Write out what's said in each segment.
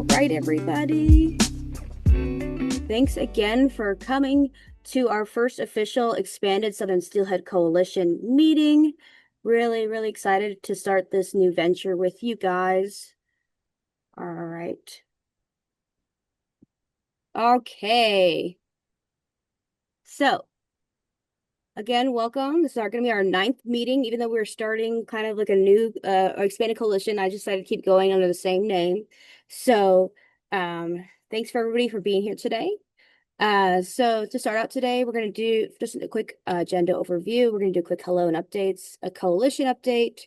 All right, everybody. Thanks again for coming to our first official expanded Southern Steelhead Coalition meeting. Really, really excited to start this new venture with you guys. All right. Okay. So, again, welcome. This is going to be our 9th meeting, even though we're starting kind of like a new expanded coalition. I decided to keep going under the same name. So, thanks for everybody for being here today. So to start out today, we're going to do just a quick agenda overview. We're going to do a quick hello and updates, a coalition update,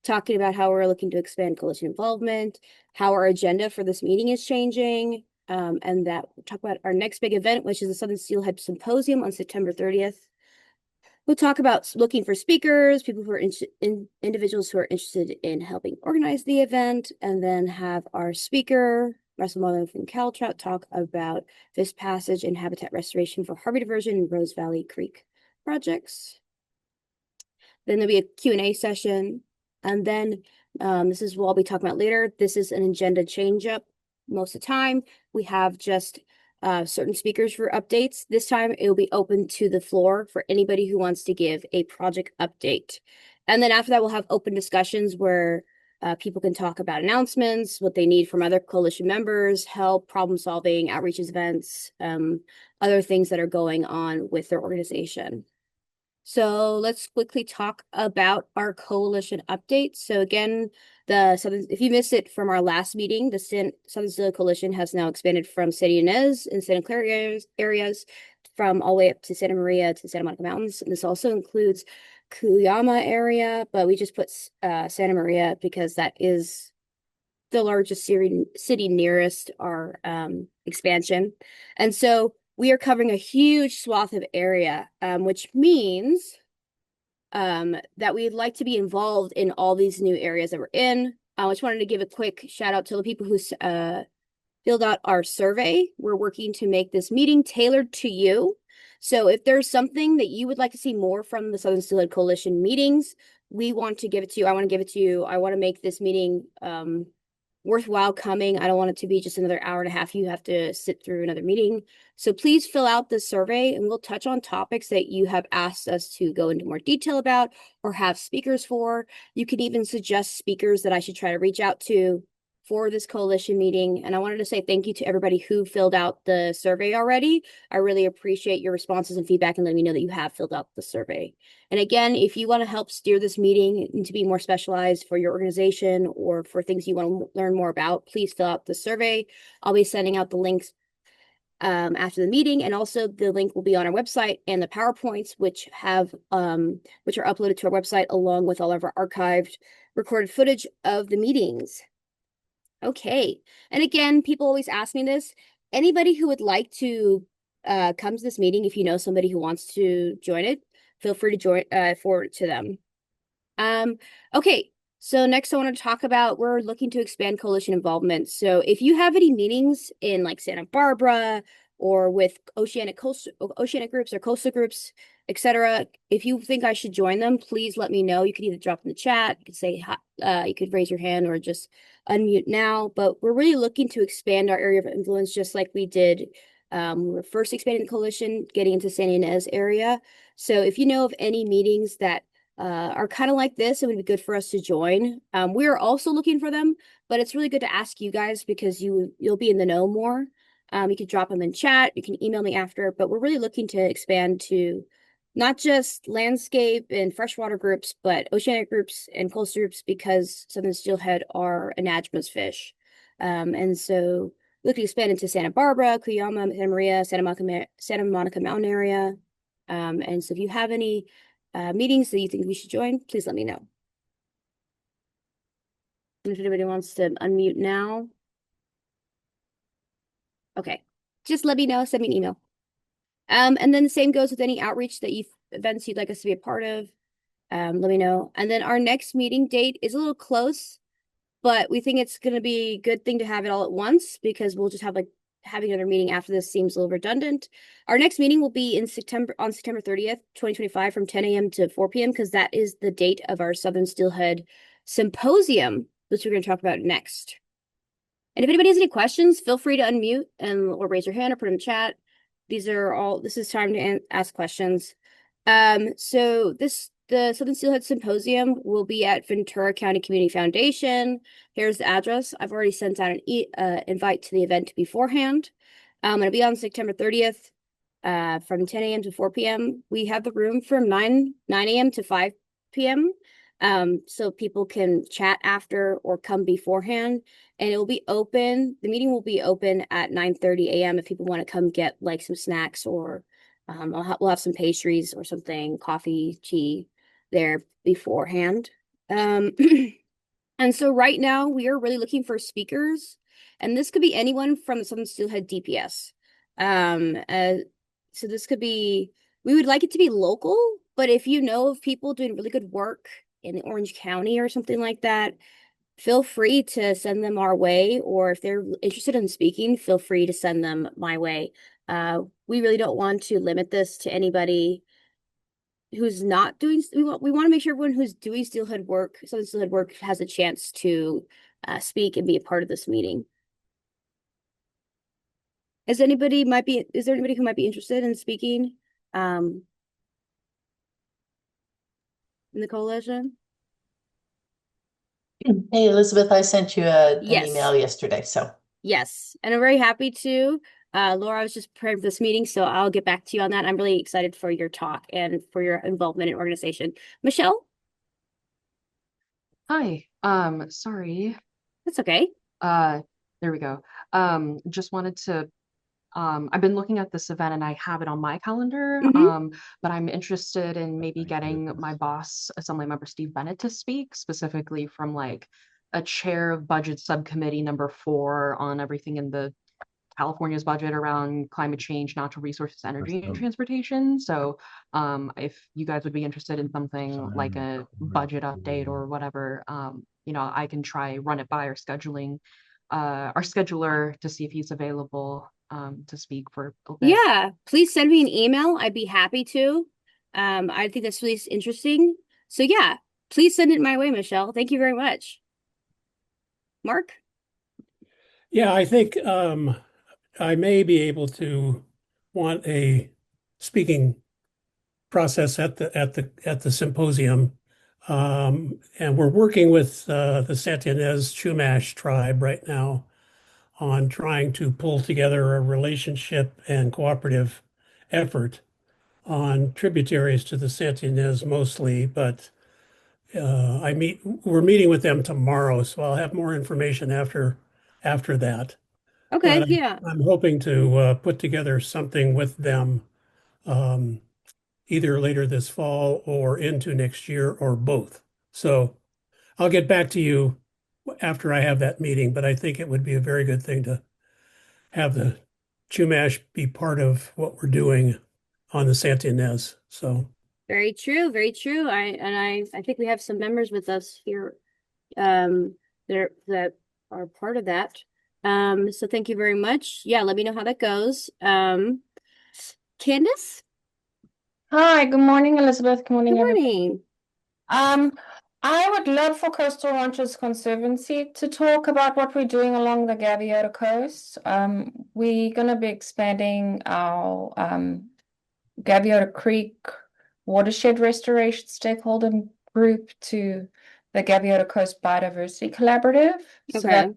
talking about how we're looking to expand coalition involvement, how our agenda for this meeting is changing, and that we'll talk about our next big event, which is the Southern Steelhead Symposium on September 30th. We'll talk about looking for speakers, people who are individuals who are interested in helping organize the event, and then have our speaker, Marlow from CalTrout, talk about fish passage and habitat restoration for Harvey Diversion and Rose Valley Creek projects. Then there'll be a Q&A session, and then this is what I'll be talking about later. This is an agenda change-up. Most of the time, we have just certain speakers for updates. This time, it will be open to the floor for anybody who wants to give a project update. And then after that, we'll have open discussions where people can talk about announcements, what they need from other coalition members, help, problem solving, outreaches, events, other things that are going on with their organization. So let's quickly talk about our coalition update. So again, if you missed it from our last meeting, the Southern Steelhead Coalition has now expanded from Santa Ynez and Santa Clara areas from all the way up to Santa Maria to Santa Monica Mountains. And this also includes Cuyama area, but we just put Santa Maria because that is the largest city nearest our expansion. And so we are covering a huge swath of area, which means that we'd like to be involved in all these new areas that we're in. I just wanted to give a quick shout out to the people who filled out our survey. We're working to make this meeting tailored to you. So if there's something that you would like to see more from the Southern Steelhead Coalition meetings, we want to give it to you. I want to give it to you. I want to make this meeting worthwhile coming. I don't want it to be just another hour and a half. You have to sit through another meeting. So please fill out the survey and we'll touch on topics that you have asked us to go into more detail about or have speakers for. You can even suggest speakers that I should try to reach out to for this coalition meeting. And I wanted to say thank you to everybody who filled out the survey already. I really appreciate your responses and feedback and letting me know that you have filled out the survey. And again, if you want to help steer this meeting and to be more specialized for your organization or for things you want to learn more about, please fill out the survey. I'll be sending out the links after the meeting, and also the link will be on our website and the PowerPoints, which are uploaded to our website along with all of our archived recorded footage of the meetings. Okay. And again, people always ask me this. Anybody who would like to come to this meeting, if you know somebody who wants to join it, feel free to forward it to them. Okay. So next I want to talk about, we're looking to expand coalition involvement. So if you have any meetings in like Santa Barbara or with oceanic groups or coastal groups, etc., if you think I should join them, please let me know. You can either drop in the chat, you could say hi, you could raise your hand or just unmute now. But we're really looking to expand our area of influence just like we did we were first expanding the coalition, getting into Santa Ynez area. So if you know of any meetings that are kind of like this, it would be good for us to join. We are also looking for them, but it's really good to ask you guys because you'll be in the know more. You can drop them in chat, you can email me after, but we're really looking to expand to not just landscape and freshwater groups, but oceanic groups and coastal groups because Southern Steelhead are anadromous fish. And so looking to expand into Santa Barbara, Cuyama, Santa Maria, Santa Monica Mountain area. And so if you have any meetings that you think we should join, please let me know. If anybody wants to unmute now. Okay, just let me know, send me an email. And then the same goes with any outreach events you'd like us to be a part of. Let me know. And then our next meeting date is a little close, but we think it's going to be a good thing to have it all at once because we'll just have having another meeting after this seems a little redundant. Our next meeting will be on September 30th, 2025 from 10 a.m. to 4 p.m. because that is the date of our Southern Steelhead Symposium, which we're going to talk about next. And if anybody has any questions, feel free to unmute and or raise your hand or put in the chat. This is time to ask questions. So the Southern Steelhead Symposium will be at Ventura County Community Foundation. Here's the address. I've already sent out an invite to the event beforehand. It'll be on September 30th, from 10 a.m. to 4 p.m. We have the room from 9 a.m. to 5 p.m. So people can chat after or come beforehand, and it will be open. The meeting will be open at 9:30 a.m. if people want to come get like some snacks or we'll have some pastries or something, coffee, tea there beforehand. And so right now we are really looking for speakers, and this could be anyone from the Southern Steelhead DPS. So this could be, we would like it to be local, but if you know of people doing really good work in Orange County or something like that, feel free to send them our way, or if they're interested in speaking, feel free to send them my way. We really don't want to limit this to anybody who's not doing, we want to make sure everyone who's doing Steelhead work, Southern Steelhead work, has a chance to speak and be a part of this meeting. Is there anybody who might be interested in speaking in the coalition? Hey, Elizabeth, I sent you an Yes. email yesterday. So, Yes. And I'm very happy to. Laura, I was just preparing for this meeting, so I'll get back to you on that. I'm really excited for your talk and for your involvement in organization. Michelle? Hi. Sorry. That's okay. Uh, there we go. Just wanted to, I've been looking at this event and I have it on my calendar. Hmm. But I'm interested in maybe getting my boss, Assembly Member Steve Bennett, to speak specifically from like a chair of budget subcommittee number 4 on everything in the California's budget around climate change, natural resources, energy, and transportation. So if you guys would be interested in something like a budget update or whatever, I can try run it by our scheduler to see if he's available to speak for a little bit. Yeah, please send me an email. I'd be happy to. I think that's really interesting. So yeah, please send it my way, Michelle. Thank you very much. Mark? Yeah, I think I may be able to want a speaking process at the symposium, and we're working with the Santa Ynez Chumash tribe right now on trying to pull together a relationship and cooperative effort on tributaries to the Santa Ynez mostly, but we're meeting with them tomorrow, so I'll have more information after that. Okay, But yeah. I'm hoping to put together something with them um, either later this fall or into next year or both. So I'll get back to you after I have that meeting, but I think it would be a very good thing to have the Chumash be part of what we're doing on the Santa Ynez. So Very true, very true. I think we have some members with us here that are part of that. So thank you very much. Yeah, let me know how that goes. Candace, Hi, good morning, Elizabeth. Good good morning, everybody. morning. Um, I would love for Coastal Ranchers Conservancy to talk about what we're doing along the Gaviota Coast. We're going to be expanding our Gaviota Creek watershed restoration stakeholder group to the Gaviota Coast Biodiversity Collaborative. So that's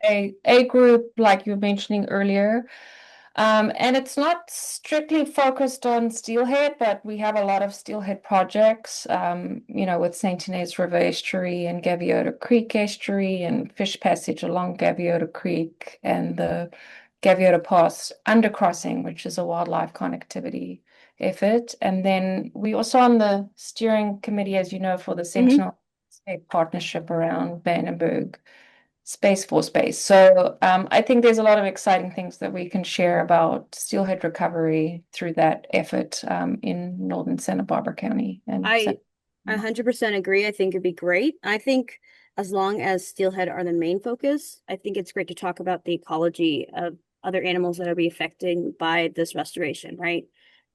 Okay. a group like you were mentioning earlier. And it's not strictly focused on steelhead, but we have a lot of steelhead projects, with St. Inez River Estuary and Gaviota Creek Estuary and fish passage along Gaviota Creek and the Gaviota Pass undercrossing, which is a wildlife connectivity effort. And then we also on the steering committee, as you know, for the Hmm. Sentinel State Partnership around Vandenberg Space for Space. So I think there's a lot of exciting things that we can share about steelhead recovery through that effort in northern Santa Barbara County. And I 100% agree. I think it'd be great. I think as long as steelhead are the main focus, I think it's great to talk about the ecology of other animals that are being affected by this restoration, right?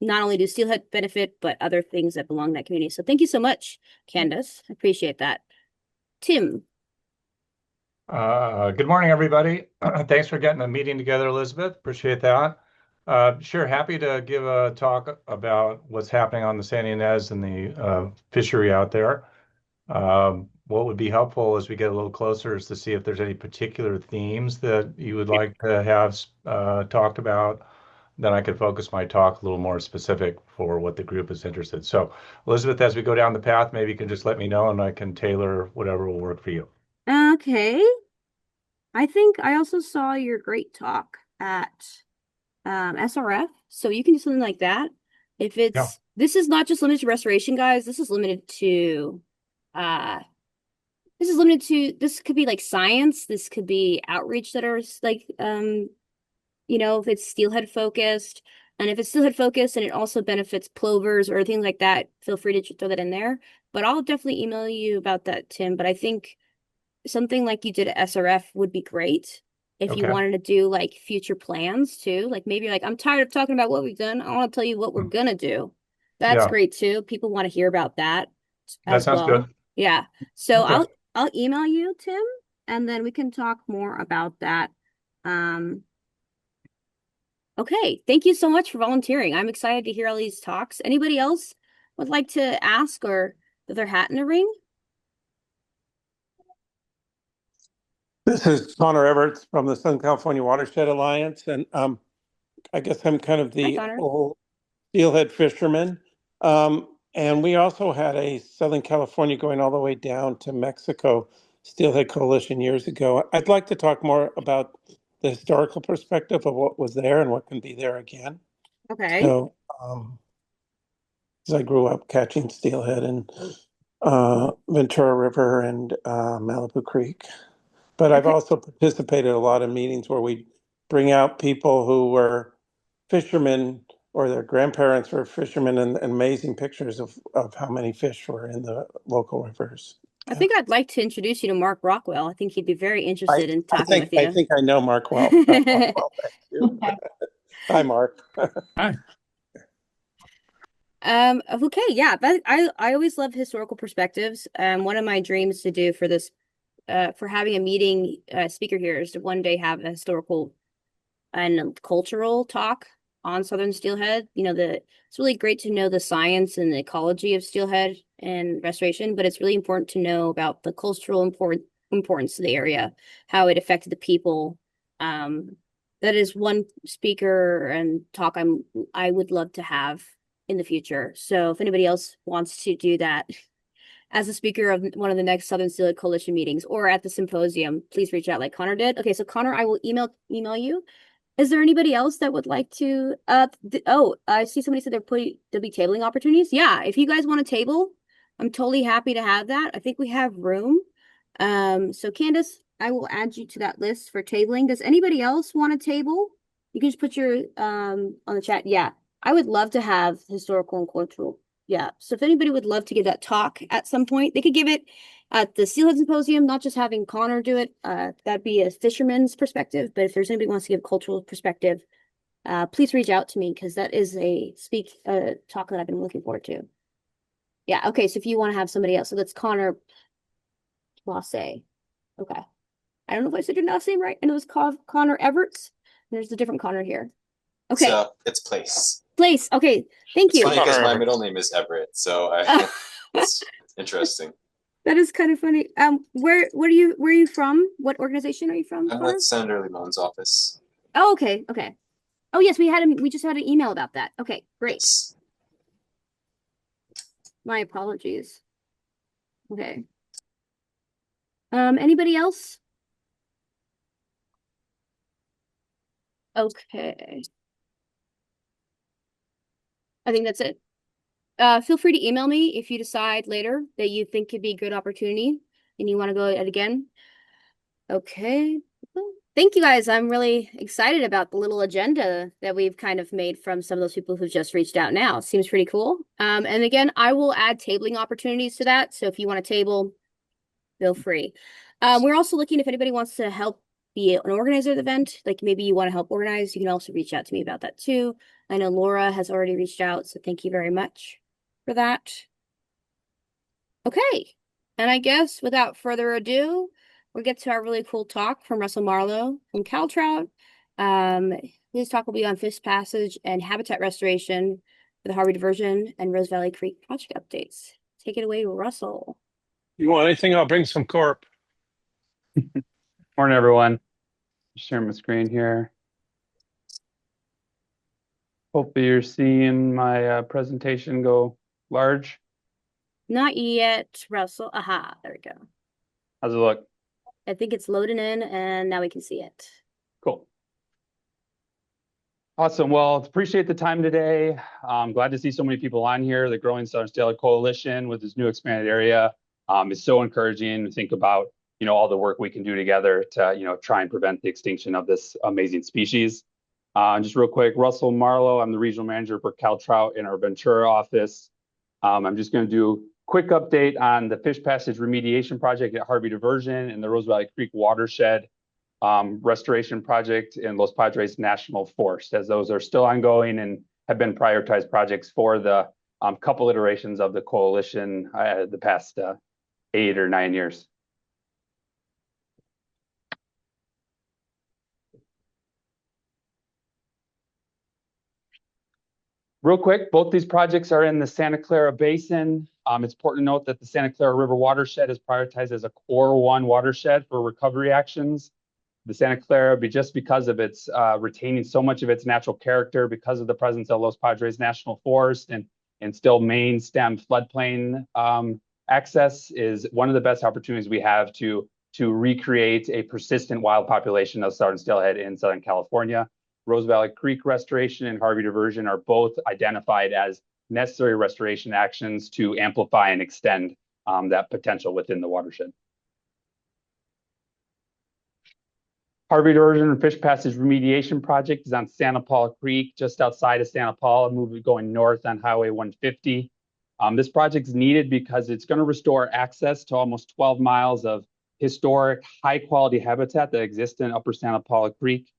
Not only do steelhead benefit, but other things that belong in that community. So thank you so much, Candace. I appreciate that. Tim. Good morning, everybody. Thanks for getting the meeting together, Elizabeth. Appreciate that. Sure, happy to give a talk about what's happening on the San Ynez and the fishery out there. What would be helpful as we get a little closer is to see if there's any particular themes that you would like to have talked about. Then I could focus my talk a little more specific for what the group is interested. So, Elizabeth, as we go down the path, maybe you can just let me know and I can tailor whatever will work for you. Okay. I think I also saw your great talk at SRF, so you can do something like that. If Yeah. this is not just limited to restoration, guys. Uh this could be like science. This could be outreach that are like if it's steelhead focused. And if it's steelhead focused and it also benefits plovers or things like that, feel free to throw that in there. But I'll definitely email you about that, Tim. But I think something like you did at SRF would be great if you Okay. wanted to do like future plans too. Like maybe you're like, I'm tired of talking about what we've done. I want to tell you what we're gonna do. That's Yeah, great too. People want to hear about that that as sounds good. well. Yeah. So Okay. I'll email you, Tim, and then we can talk more about that. Um, okay. Thank you so much for volunteering. I'm excited to hear all these talks. Anybody else would like to ask or put their hat in the ring? This is Connor Everts from the Southern California Watershed Alliance, and I guess I'm kind of Hi, the Connor. old steelhead fisherman. And we also had a Southern California going all the way down to Mexico Steelhead Coalition years ago. I'd like to talk more about the historical perspective of what was there and what can be there again. Okay. So, as I grew up catching steelhead in Ventura River and Malibu Creek. But I've Okay. also participated in a lot of meetings where we bring out people who were fishermen or their grandparents were fishermen and amazing pictures of how many fish were in the local rivers. I Yeah. think I'd like to introduce you to Mark Rockwell. I think he'd be very I, interested in I talking think with I you. think I know Mark well. Well, thank you. Hi, Mark. Hi. Okay, yeah, but I always love historical perspectives. One of my dreams to do for this for having a meeting speaker here is to one day have a historical and cultural talk on Southern Steelhead. It's really great to know the science and the ecology of steelhead and restoration, but it's really important to know about the cultural importance to the area, how it affected the people. That is one speaker and talk I would love to have in the future. So if anybody else wants to do that as a speaker of one of the next Southern Steelhead Coalition meetings or at the symposium, please reach out like Connor did. Okay, so Connor, I will email you. Is there anybody else that would like to I see somebody said there'll be tabling opportunities. Yeah, if you guys want a table, I'm totally happy to have that. I think we have room. So Candace, I will add you to that list for tabling. Does anybody else want a table? You can just put your on the chat. Yeah. I would love to have historical and cultural. Yeah. So if anybody would love to give that talk at some point, they could give it at the Steelhead Symposium, not just having Connor do it. That'd be a fisherman's perspective. But if there's anybody who wants to give cultural perspective, please reach out to me because that is a talk that I've been looking forward to. Yeah. Okay. So if you want to have somebody else, so that's Connor Place. Okay. I don't know if I said your last name right. I know it's called Connor Everts. There's a different Connor here. Okay. It's Place. Place. Okay. Thank It's you. funny because Connor my Everett. middle name is Everett, so it's interesting. That is kind of funny. Where are you from? What organization are you from, I'm Connor? with Senator Limon's office. Oh, okay. Okay. Oh, yes, we just had an email about that. Okay, great. Yes. My apologies. Okay. Anybody else? Okay. I think that's it. Feel free to email me if you decide later that you think could be a good opportunity and you want to go at it again. Okay. Well, thank you guys. I'm really excited about the little agenda that we've kind of made from some of those people who've just reached out now. Seems pretty cool. And again, I will add tabling opportunities to that. So if you want to table, feel free. We're also looking if anybody wants to help be an organizer of the event, like maybe you want to help organize, you can also reach out to me about that too. I know Laura has already reached out, so thank you very much for that. Okay. And I guess without further ado, we'll get to our really cool talk from Russell Marlow from CalTrout. His talk will be on fish passage and habitat restoration for the Harvey Diversion and Rose Valley Creek project updates. Take it away, Russell. You want anything? I'll bring some corp. Morning, everyone. Sharing my screen here. Hopefully you're seeing my presentation go large. Not yet, Russell. Aha, there we go. How's it look? I think it's loading in and now we can see it. Cool. Awesome. Well, appreciate the time today. I'm glad to see so many people on here. The Growing Southern Steelhead Coalition with this new expanded area is so encouraging to think about, all the work we can do together to, try and prevent the extinction of this amazing species. Just real quick, Russell Marlow, I'm the regional manager for CalTrout in our Ventura office. I'm just going to do a quick update on the fish passage remediation project at Harvey Diversion and the Rose Valley Creek watershed restoration project in Los Padres National Forest, as those are still ongoing and have been prioritized projects for the couple iterations of the coalition the past 8 or 9 years. Real quick, both these projects are in the Santa Clara Basin. It's important to note that the Santa Clara River watershed is prioritized as a Core 1 watershed for recovery actions. The Santa Clara, just because of its retaining so much of its natural character, because of the presence of Los Padres National Forest and still main stem floodplain access, is one of the best opportunities we have to recreate a persistent wild population of southern steelhead in Southern California. Rose Valley Creek restoration and Harvey Diversion are both identified as necessary restoration actions to amplify and extend that potential within the watershed. Harvey Diversion and Fish Passage Remediation Project is on Santa Paula Creek, just outside of Santa Paula, going north on Highway 150. This project is needed because it's going to restore access to almost 12 miles of historic, high-quality habitat that exists in Upper Santa Paula Creek.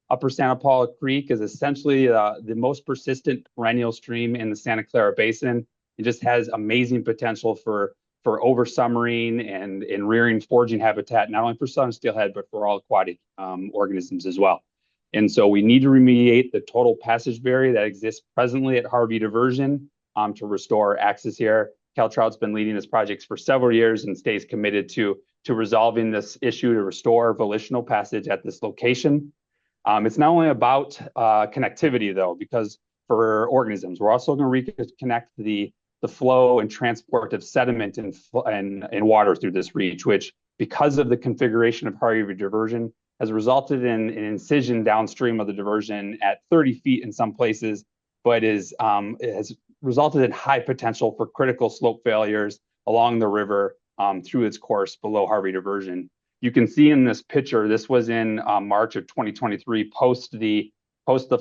Upper Santa Paula Creek is essentially the most persistent perennial stream in the Santa Clara Basin. It just has amazing potential for oversummering and rearing foraging habitat, not only for southern steelhead, but for all aquatic organisms as well. And so we need to remediate the total passage barrier that exists presently at Harvey Diversion to restore access here. CalTrout's been leading this project for several years and stays committed to resolving this issue to restore volitional passage at this location. It's not only about connectivity, though, because for organisms, we're also going to reconnect the flow and transport of sediment and water through this reach, which, because of the configuration of Harvey Diversion, has resulted in an incision downstream of the diversion at 30 feet in some places, but it has resulted in high potential for critical slope failures along the river through its course below Harvey Diversion. You can see in this picture, this was in March of 2023, post the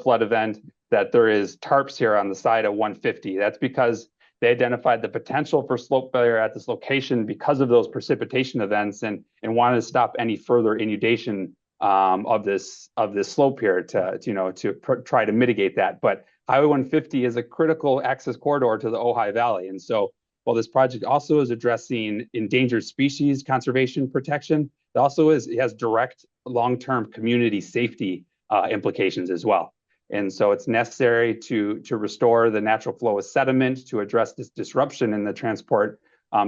flood event, that there is tarps here on the side of 150. That's because they identified the potential for slope failure at this location because of those precipitation events and wanted to stop any further inundation of this slope here to try to mitigate that. But Highway 150 is a critical access corridor to the Ojai Valley. And so while this project also is addressing endangered species conservation protection, it has direct long-term community safety implications as well. And so it's necessary to restore the natural flow of sediment, to address this disruption in the transport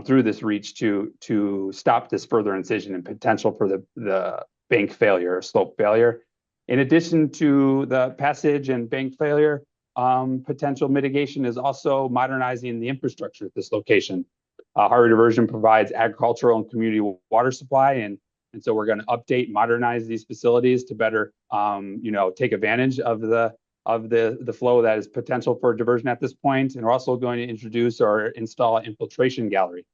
through this reach to stop this further incision and potential for the bank failure or slope failure. In addition to the passage and bank failure, potential mitigation is also modernizing the infrastructure at this location. Harvey Diversion provides agricultural and community water supply, and so we're going to update, modernize these facilities to better, take advantage of the flow that is potential for diversion at this point. And we're also going to introduce or install an infiltration gallery,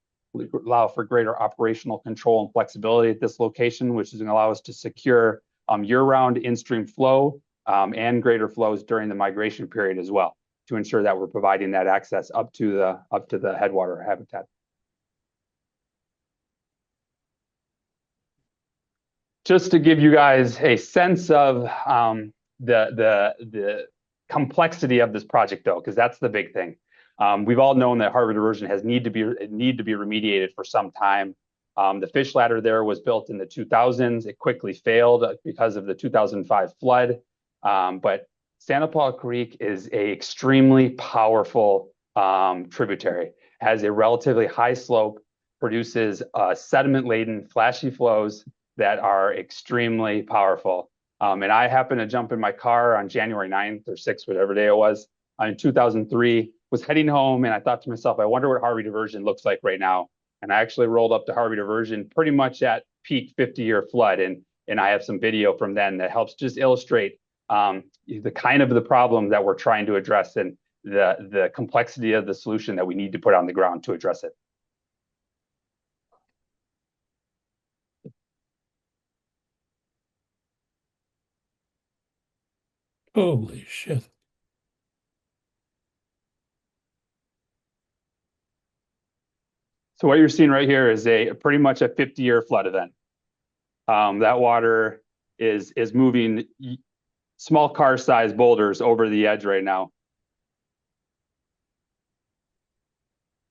allow for greater operational control and flexibility at this location, which is going to allow us to secure year-round in-stream flow and greater flows during the migration period as well, to ensure that we're providing that access up to the headwater habitat. Just to give you guys a sense of the complexity of this project, though, because that's the big thing. We've all known that Harvey Diversion has need to be remediated for some time. The fish ladder there was built in the 2000s. It quickly failed because of the 2005 flood. But Santa Paula Creek is a extremely powerful tributary, has a relatively high slope, produces sediment-laden, flashy flows that are extremely powerful. And I happened to jump in my car on January 9th or 6th, whatever day it was, in 2003, was heading home, and I thought to myself, I wonder what Harvey Diversion looks like right now. And I actually rolled up to Harvey Diversion pretty much at peak 50-year flood. And I have some video from then that helps just illustrate the kind of the problem that we're trying to address and the complexity of the solution that we need to put on the ground to address it. Holy shit. So what you're seeing right here is pretty much a 50-year flood event. That water is moving small car-sized boulders over the edge right now.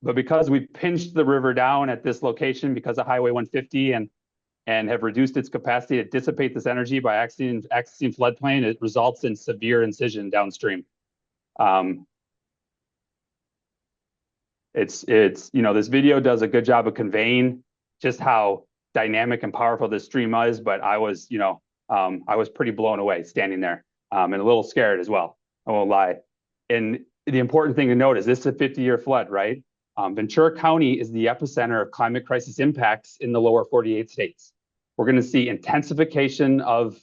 But because we pinched the river down at this location because of Highway 150 and have reduced its capacity to dissipate this energy by accessing floodplain, it results in severe incision downstream. It's this video does a good job of conveying just how dynamic and powerful this stream is, but I was pretty blown away standing there and a little scared as well. I won't lie. And the important thing to note is this is a 50-year flood, right? Ventura County is the epicenter of climate crisis impacts in the lower 48 states. We're going to see intensification of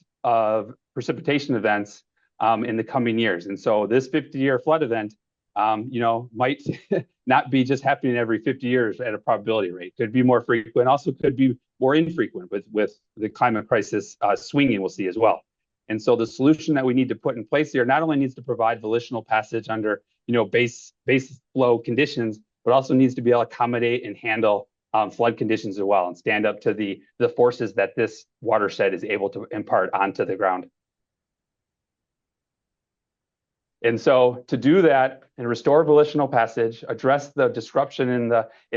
precipitation events in the coming years. And so this 50-year flood event, might not be just happening every 50 years at a probability rate. Could be more frequent, also could be more infrequent with the climate crisis swinging we'll see as well. And so the solution that we need to put in place here not only needs to provide volitional passage under, base flow conditions, but also needs to be able to accommodate and handle flood conditions as well and stand up to the forces that this watershed is able to impart onto the ground. And so to do that and restore volitional passage, address the disruption in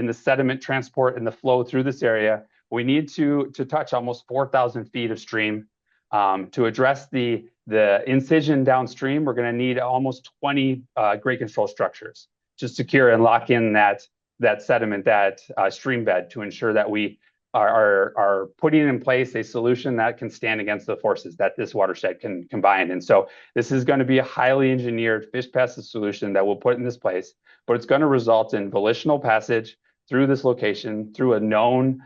the sediment transport and the flow through this area, we need to touch almost 4,000 feet of stream. To address the incision downstream, we're going to need almost 20 grade control structures to secure and lock in that sediment, that stream bed, to ensure that we are putting in place a solution that can stand against the forces that this watershed can combine. And so this is going to be a highly engineered fish passage solution that we'll put in this place, but it's going to result in volitional passage through this location, through a known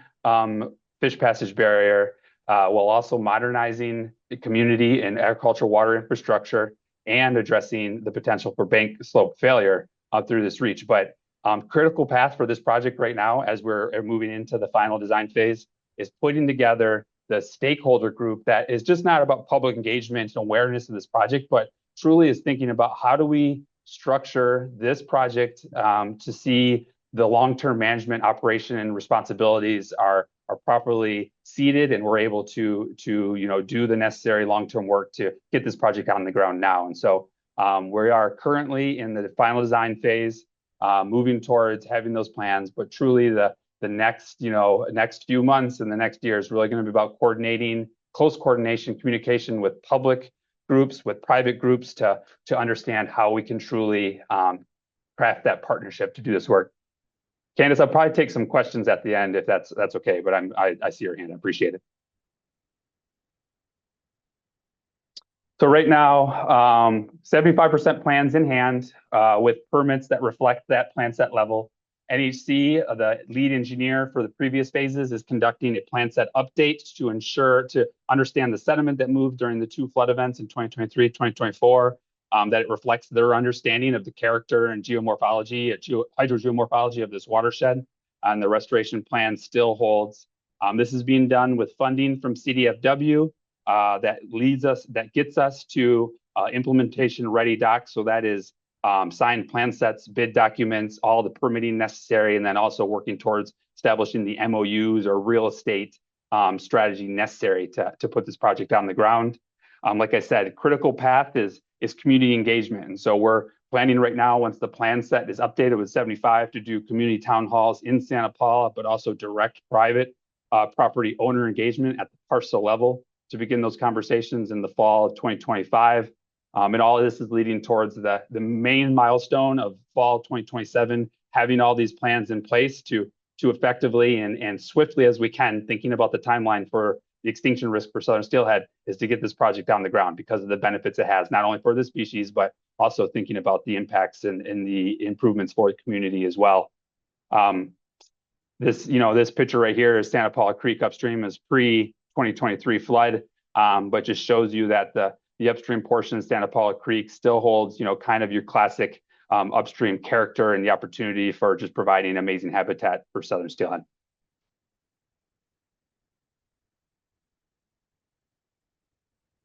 fish passage barrier, while also modernizing the community and agricultural water infrastructure and addressing the potential for bank slope failure through this reach. But critical path for this project right now, as we're moving into the final design phase, is putting together the stakeholder group that is just not about public engagement and awareness of this project, but truly is thinking about how do we structure this project to see the long-term management, operation, and responsibilities are properly seated, and we're able to do the necessary long-term work to get this project on the ground now. And so we are currently in the final design phase, moving towards having those plans, but truly the next few months and the next year is really going to be about close coordination, communication with public groups, with private groups to understand how we can truly craft that partnership to do this work. Candace, I'll probably take some questions at the end if that's okay, but I see your hand. I appreciate it. So right now, 75% plans in hand with permits that reflect that plan set level. NHC, the lead engineer for the previous phases, is conducting a plan set update to understand the sediment that moved during the two flood events in 2023, 2024, that it reflects their understanding of the character and geomorphology, hydrogeomorphology of this watershed, and the restoration plan still holds. This is being done with funding from CDFW that gets us to implementation ready docs. So that is signed plan sets, bid documents, all the permitting necessary, and then also working towards establishing the MOUs or real estate strategy necessary to put this project on the ground. Like I said, critical path is community engagement. And so we're planning right now, once the plan set is updated with 75, to do community town halls in Santa Paula, but also direct private property owner engagement at the parcel level to begin those conversations in the fall of 2025. And all of this is leading towards the main milestone of fall 2027, having all these plans in place to effectively and swiftly as we can, thinking about the timeline for the extinction risk for southern steelhead, is to get this project on the ground because of the benefits it has, not only for the species, but also thinking about the impacts and the improvements for the community as well. This picture right here is Santa Paula Creek upstream, is pre-2023 flood, but just shows you that the upstream portion of Santa Paula Creek still holds, kind of your classic upstream character and the opportunity for just providing amazing habitat for southern steelhead.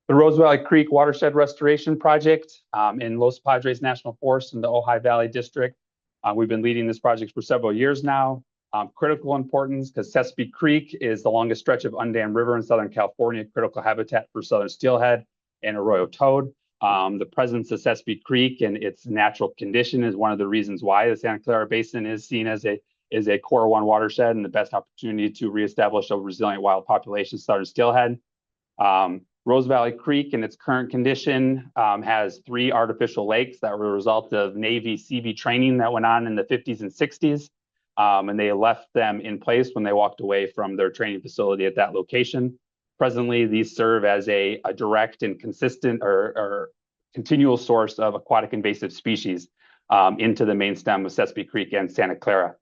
The Rose Valley Creek Watershed Restoration Project in Los Padres National Forest in the Ojai Valley District. We've been leading this project for several years now. Critical importance because Sespe Creek is the longest stretch of undammed river in Southern California, critical habitat for southern steelhead and arroyo toad. The presence of Sespe Creek and its natural condition is one of the reasons why the Santa Clara Basin is seen as a Core 1 watershed and the best opportunity to reestablish a resilient wild population of southern steelhead. Rose Valley Creek in its current condition has 3 artificial lakes that were a result of Navy Seabee training that went on in the 50s and 60s. And they left them in place when they walked away from their training facility at that location. Presently, these serve as a direct and consistent or continual source of aquatic invasive species into the main stem of Sespe Creek and Santa Clara.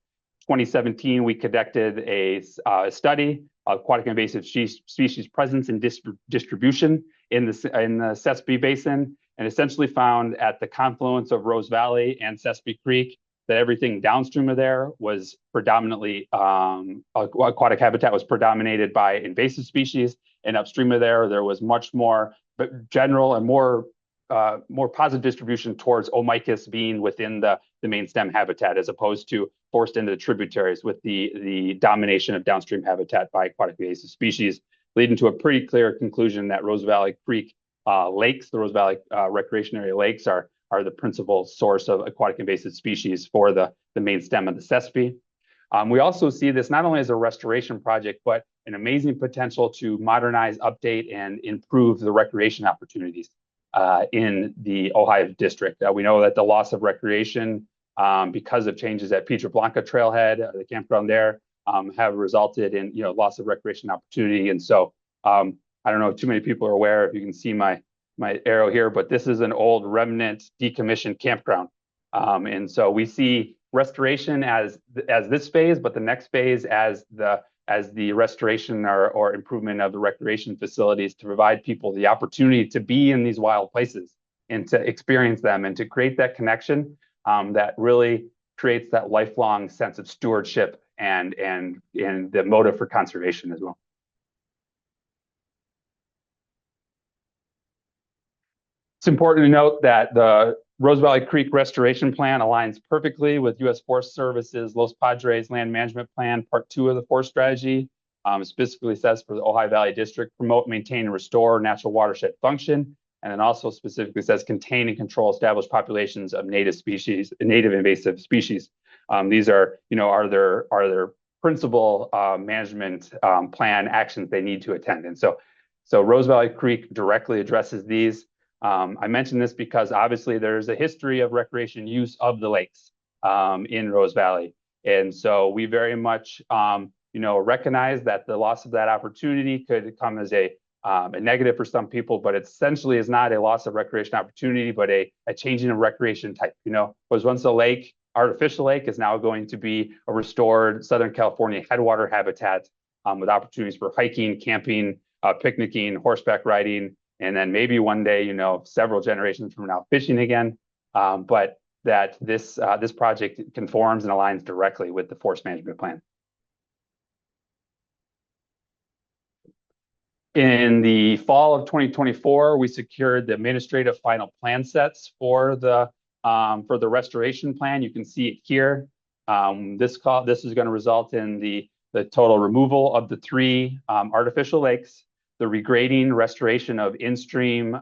2017, we conducted a study of aquatic invasive species presence and distribution in the Sespe Basin, and essentially found at the confluence of Rose Valley and Sespe Creek that everything downstream of there was predominantly aquatic habitat was predominated by invasive species, and upstream of there was much more general and more positive distribution towards Omycus being within the main stem habitat, as opposed to forced into the tributaries with the domination of downstream habitat by aquatic invasive species, leading to a pretty clear conclusion that Rose Valley Creek lakes, the Rose Valley recreation area lakes, are the principal source of aquatic invasive species for the main stem of the Sespe. We also see this not only as a restoration project, but an amazing potential to modernize, update, and improve the recreation opportunities in the Ojai district. We know that the loss of recreation because of changes at Piedra Blanca Trailhead, the campground there, have resulted in loss of recreation opportunity. And so I don't know if too many people are aware, if you can see my arrow here, but this is an old remnant decommissioned campground. And so we see restoration as this phase, but the next phase as the restoration or improvement of the recreation facilities to provide people the opportunity to be in these wild places and to experience them and to create that connection that really creates that lifelong sense of stewardship and the motive for conservation as well. It's important to note that the Rose Valley Creek Restoration Plan aligns perfectly with U.S. Forest Service's Los Padres Land Management Plan, Part 2 of the forest strategy. It specifically says for the Ojai Valley District, promote, maintain, and restore natural watershed function. And then also specifically says contain and control established populations of native invasive species. These are their principal management plan actions they need to attend. And so Rose Valley Creek directly addresses these. I mention this because obviously there's a history of recreation use of the lakes in Rose Valley. And so we very much recognize that the loss of that opportunity could come as a negative for some people, but it essentially is not a loss of recreation opportunity, but a changing of recreation type. Was once a lake, artificial lake, is now going to be a restored Southern California headwater habitat with opportunities for hiking, camping, picnicking, horseback riding, and then maybe one day, several generations from now, fishing again. But that this project conforms and aligns directly with the forest management plan. In the fall of 2024, we secured the administrative final plan sets for the restoration plan. You can see it here. This is going to result in the total removal of the 3 artificial lakes, the regrading, restoration of in-stream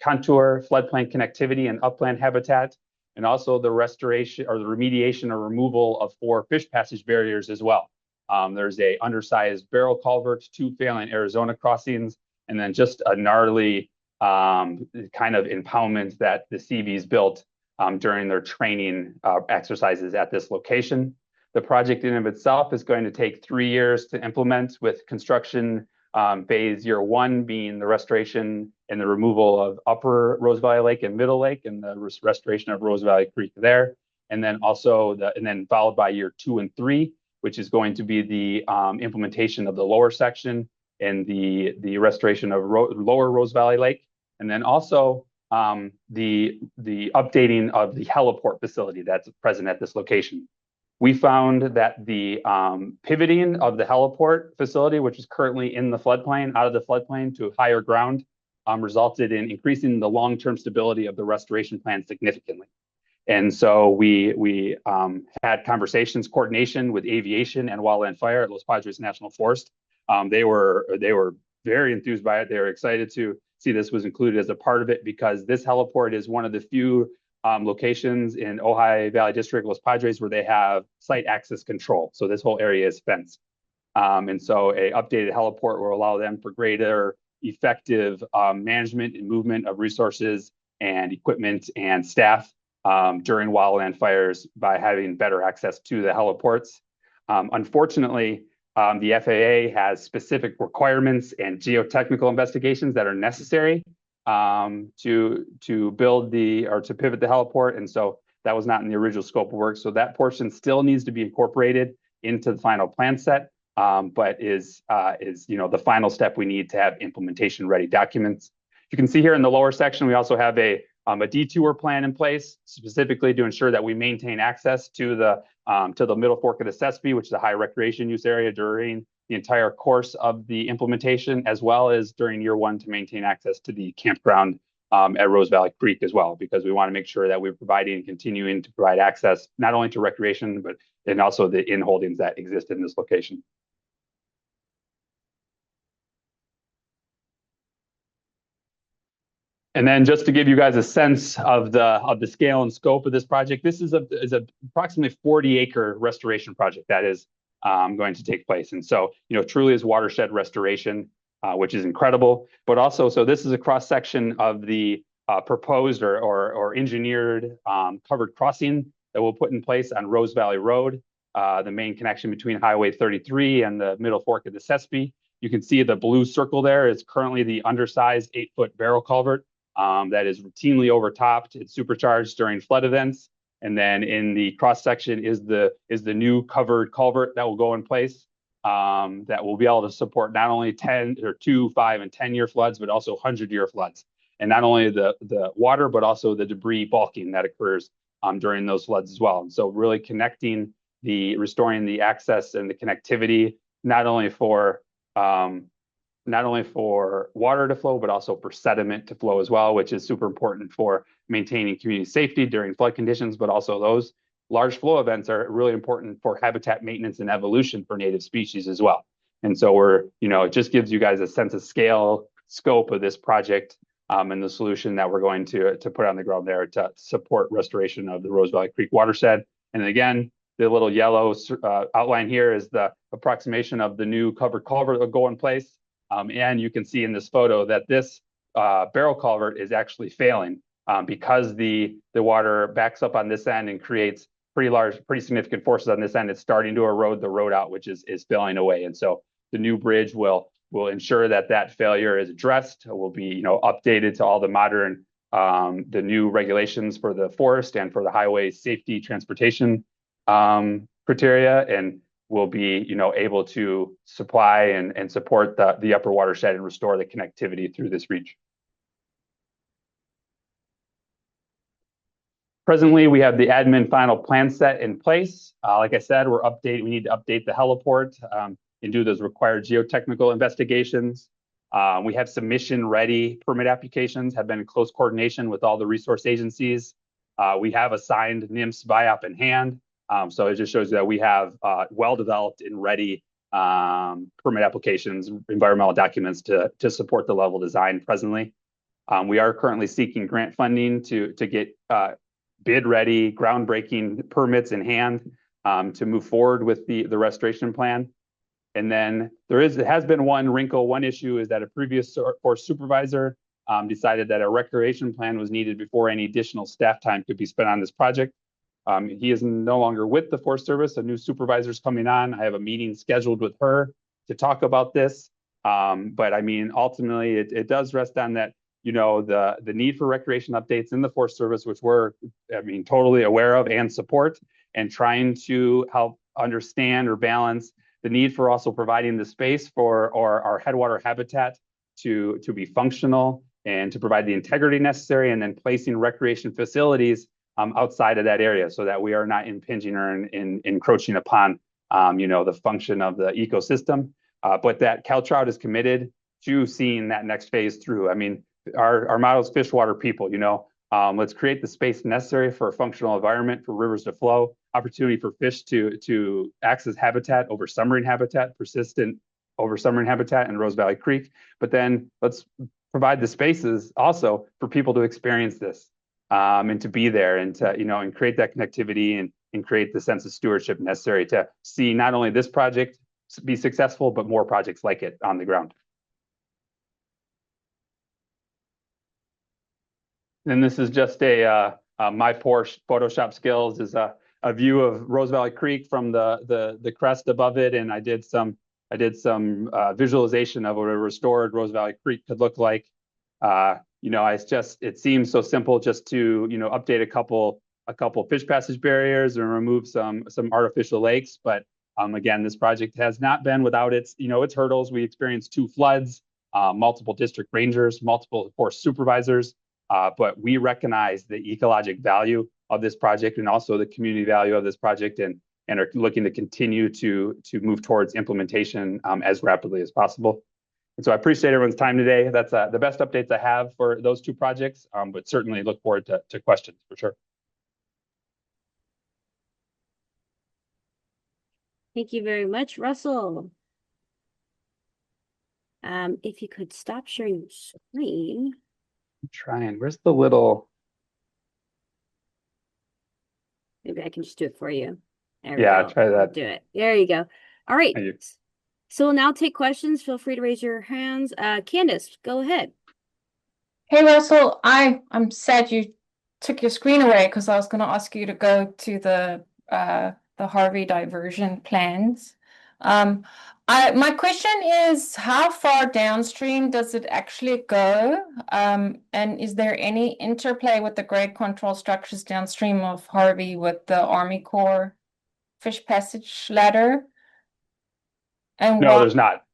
contour, floodplain connectivity, and upland habitat, and also the restoration or the remediation or removal of 4 fish passage barriers as well. There's a undersized barrel culvert, 2 failing Arizona crossings, and then just a gnarly kind of impoundment that the Seabees built during their training exercises at this location. The project in and of itself is going to take 3 years to implement, with construction phase year 1 being the restoration and the removal of Upper Rose Valley Lake and Middle Lake, and the restoration of Rose Valley Creek there. And then also followed by year 2 and 3, which is going to be the implementation of the lower section and the restoration of Lower Rose Valley Lake. And then also the updating of the heliport facility that's present at this location. We found that the pivoting of the heliport facility, which is currently in the floodplain, out of the floodplain to higher ground, resulted in increasing the long-term stability of the restoration plan significantly. And so we had coordination with aviation and wildland fire at Los Padres National Forest. They were very enthused by it. They were excited to see this was included as a part of it, because this heliport is one of the few locations in Ojai Valley District, Los Padres, where they have site access control. So this whole area is fenced. And so a updated heliport will allow them for greater effective management and movement of resources and equipment and staff during wildland fires by having better access to the heliports. Unfortunately, the FAA has specific requirements and geotechnical investigations that are necessary to build to pivot the heliport, and so that was not in the original scope of work. So that portion still needs to be incorporated into the final plan set, but is the final step we need to have implementation ready documents. You can see here in the lower section, we also have a detour plan in place, specifically to ensure that we maintain access to the middle fork of the Sespe, which is a high recreation use area, during the entire course of the implementation, as well as during year 1 to maintain access to the campground at Rose Valley Creek as well, because we want to make sure that we're providing and continuing to provide access not only to recreation, but and also the in-holdings that exist in this location. And then just to give you guys a sense of the scale and scope of this project, this is approximately 40-acre restoration project that is going to take place. And so, truly is watershed restoration, which is incredible. But also, so this is a cross section of the proposed or engineered covered crossing that we'll put in place on Rose Valley Road, the main connection between Highway 33 and the middle fork of the Sespe. You can see the blue circle there is currently the undersized 8-foot barrel culvert that is routinely overtopped. It's supercharged during flood events. And then in the cross section is the new covered culvert that will go in place that will be able to support not only 2, 5, and 10-year floods, but also 100-year floods. And not only the water, but also the debris bulking that occurs during those floods as well. And so really restoring the access and the connectivity, not only for water to flow, but also for sediment to flow as well, which is super important for maintaining community safety during flood conditions. But also those large flow events are really important for habitat maintenance and evolution for native species as well. And so it just gives you guys a sense of scale, scope of this project and the solution that we're going to put on the ground there to support restoration of the Rose Valley Creek watershed. And again, the little yellow outline here is the approximation of the new covered culvert that will go in place. And you can see in this photo that this barrel culvert is actually failing because the water backs up on this end and creates pretty significant forces on this end. It's starting to erode the road out, which is failing away. And so the new bridge will ensure that failure is addressed. Will be updated to all the modern the new regulations for the forest and for the highway safety transportation criteria, and will be able to supply and support the upper watershed and restore the connectivity through this reach. Presently, we have the admin final plan set in place. Like I said, we need to update the heliport and do those required geotechnical investigations. We have submission ready permit applications, have been in close coordination with all the resource agencies. We have assigned NIMS BIOP in hand. So it just shows you that we have well-developed and ready permit applications, environmental documents to support the level design presently. We are currently seeking grant funding to get bid-ready, groundbreaking permits in hand to move forward with the restoration plan. And then there has been one wrinkle. One issue is that a previous forest supervisor decided that a recreation plan was needed before any additional staff time could be spent on this project. He is no longer with the Forest Service. A new supervisor is coming on. I have a meeting scheduled with her to talk about this. But I mean, ultimately, it does rest on that, the need for recreation updates in the Forest Service, which we're, totally aware of and support, and trying to help understand or balance the need for also providing the space for our headwater habitat to be functional and to provide the integrity necessary, and then placing recreation facilities outside of that area so that we are not impinging or encroaching upon, the function of the ecosystem. But that CalTrout is committed to seeing that next phase through. I mean, our motto is fish, water, people, let's create the space necessary for a functional environment for rivers to flow, opportunity for fish to access habitat over submarine habitat, persistent over submarine habitat in Rose Valley Creek. But then let's provide the spaces also for people to experience this and to be there and to, and create that connectivity and create the sense of stewardship necessary to see not only this project be successful, but more projects like it on the ground. And this is just my Porsche Photoshop skills is a view of Rose Valley Creek from the crest above it, and I did some visualization of what a restored Rose Valley Creek could look like. It seems so simple just to update a couple fish passage barriers and remove some artificial lakes, but again, this project has not been without its hurdles. We experienced 2 floods, multiple district rangers, multiple forest supervisors. But we recognize the ecologic value of this project and also the community value of this project, and are looking to continue to move towards implementation as rapidly as possible. And so I appreciate everyone's time today. That's the best updates I have for those 2 projects, but certainly look forward to questions for sure. Thank you very much, Russell. If you could stop sharing your screen. I'm trying. Where's the little? Maybe I can just do it for you. There Yeah, we go. try that. Do it. There you go. All right. Thank you. So we'll now take questions. Feel free to raise your hands. Candace, go ahead. Hey Russell, I'm sad you took your screen away because I was going to ask you to go to the Harvey Diversion plans. My question is, how far downstream does it actually go? And is there any interplay with the grade control structures downstream of Harvey with the Army Corps fish passage ladder? And No, there's not.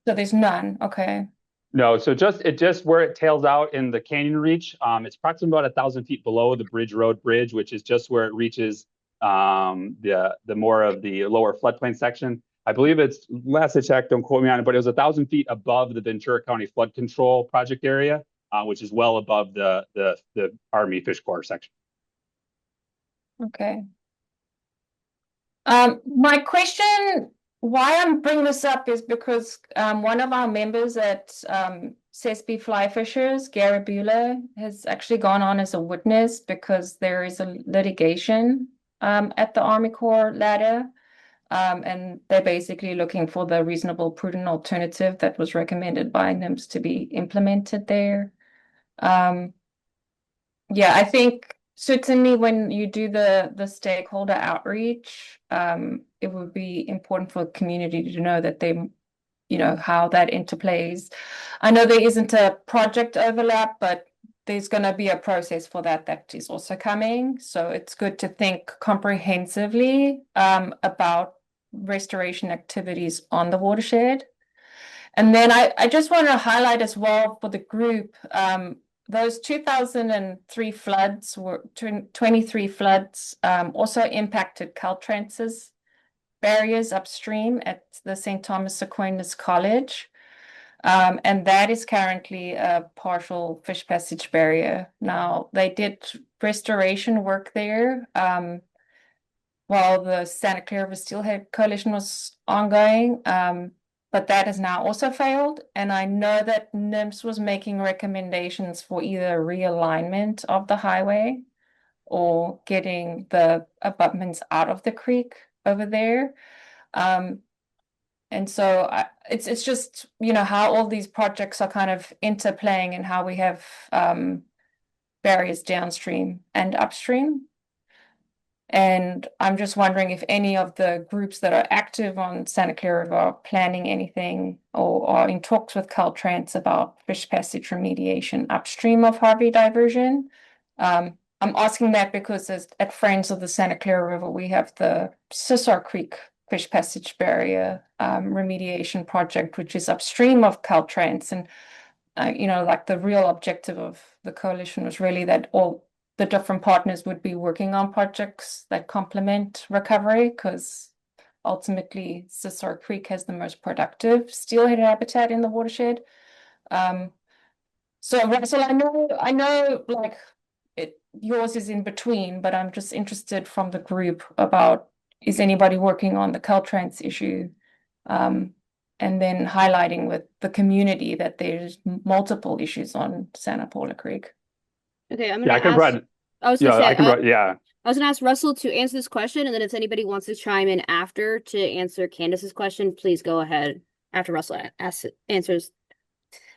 So there's none. Okay. No, so just where it tails out in the canyon reach, it's approximately about 1,000 feet below the Bridge Road Bridge, which is just where it reaches the more of the lower floodplain section. I believe it's, last I checked, don't quote me on it, but it was 1,000 feet above the Ventura County Flood Control Project area, which is well above the Army Fish Corps section. Okay. My question, why I'm bringing this up is because one of our members at SSC Fly Fishers, Gary Bueller, has actually gone on as a witness because there is a litigation at the Army Corps ladder. And they're basically looking for the reasonable, prudent alternative that was recommended by NIMS to be implemented there. Yeah, I think certainly when you do the stakeholder outreach, it would be important for the community to know that they, how that interplays. I know there isn't a project overlap, but there's going to be a process for that is also coming. So it's good to think comprehensively about restoration activities on the watershed. And then I just want to highlight as well for the group, those 2003 floods were 23 floods also impacted CalTrout's barriers upstream at the St. Thomas Aquinas College. And that is currently a partial fish passage barrier. Now, they did restoration work there while the Santa Clara Steelhead Coalition was ongoing. But that has now also failed. And I know that NIMS was making recommendations for either realignment of the highway or getting the abutments out of the creek over there. And so it's just, how all these projects are kind of interplaying and how we have barriers downstream and upstream. And I'm just wondering if any of the groups that are active on Santa Clara River are planning anything or are in talks with CalTrans about fish passage remediation upstream of Harvey Diversion. I'm asking that because at Friends of the Santa Clara River, we have the Sissar Creek fish passage barrier remediation project, which is upstream of CalTrans. And, like the real objective of the coalition was really that all the different partners would be working on projects that complement recovery, because ultimately Sissar Creek has the most productive steelhead habitat in the watershed. So Russell, I know like yours is in between, but I'm just interested from the group about, is anybody working on the CalTrans issue? And then highlighting with the community that there's multiple issues on Santa Paula Creek. Okay, I'm Yeah, I gonna can ask. provide. I was Yeah, gonna say. I can provide. Yeah. I was gonna ask Russell to answer this question, and then if anybody wants to chime in after to answer Candace's question, please go ahead after Russell answers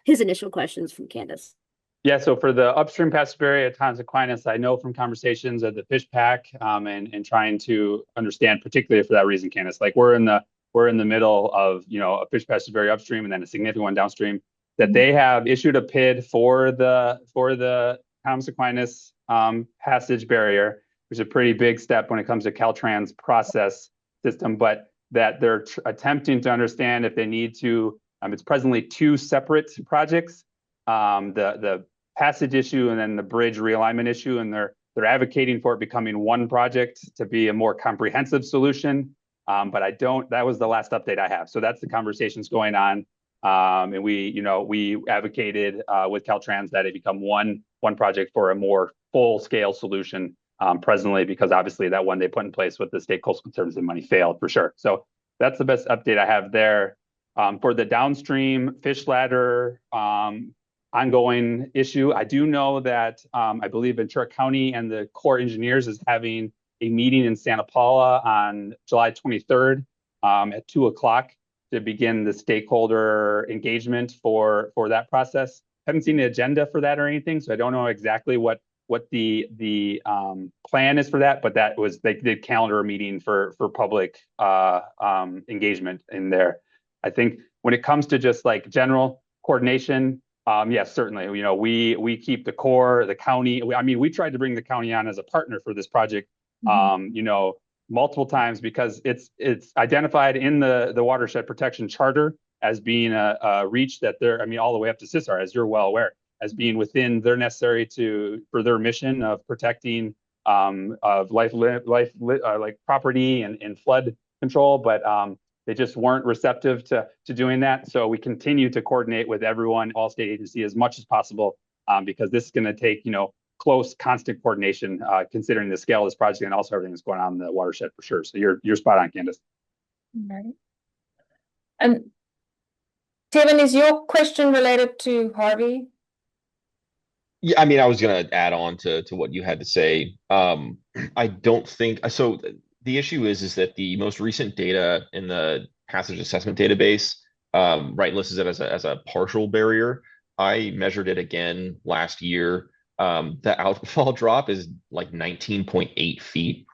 his initial questions from Candace. Yeah, so for the upstream passage barrier at Tons Aquinas, I know from conversations at the fish pack and trying to understand, particularly for that reason, Candace, like we're in the middle of a fish passage barrier upstream and then a significant one downstream, that they have issued a PID for the Thomas Aquinas passage barrier, which is a pretty big step when it comes to CalTrans process system, but that they're attempting to understand if they need to. It's presently two separate projects. The passage issue and then the bridge realignment issue, and they're advocating for it becoming one project to be a more comprehensive solution. But that was the last update I have. So that's the conversations going on. And we advocated with CalTrans that it become one project for a more full scale solution presently, because obviously that one they put in place with the state coastal conservancy money failed for sure. So that's the best update I have there. For the downstream fish ladder ongoing issue, I do know that I believe Ventura County and the Corps Engineers is having a meeting in Santa Paula on July 23rd at 2:00 to begin the stakeholder engagement for that process. Haven't seen the agenda for that or anything, so I don't know exactly what the plan is for that, but they did calendar a meeting for public engagement in there. I think when it comes to just like general coordination, yes, certainly. We keep the Corps, the county. We tried to bring the county on as a partner for this project, multiple times, because it's identified in the watershed protection charter as being a reach that they're, all the way up to Sissar, as you're well aware, as being within their necessary for their mission of protecting of life like property and flood control, but they just weren't receptive to doing that. So we continue to coordinate with everyone, all state agency, as much as possible, because this is going to take, close, constant coordination, considering the scale of this project and also everything that's going on in the watershed for sure. So you're spot on, Candace. Right. And Kevin, is your question related to Harvey? Yeah, I was going to add on to what you had to say. I don't think so. The issue is that the most recent data in the passage assessment database, right, lists it as a partial barrier. I measured it again last year. The outfall drop is like 19.8 feet,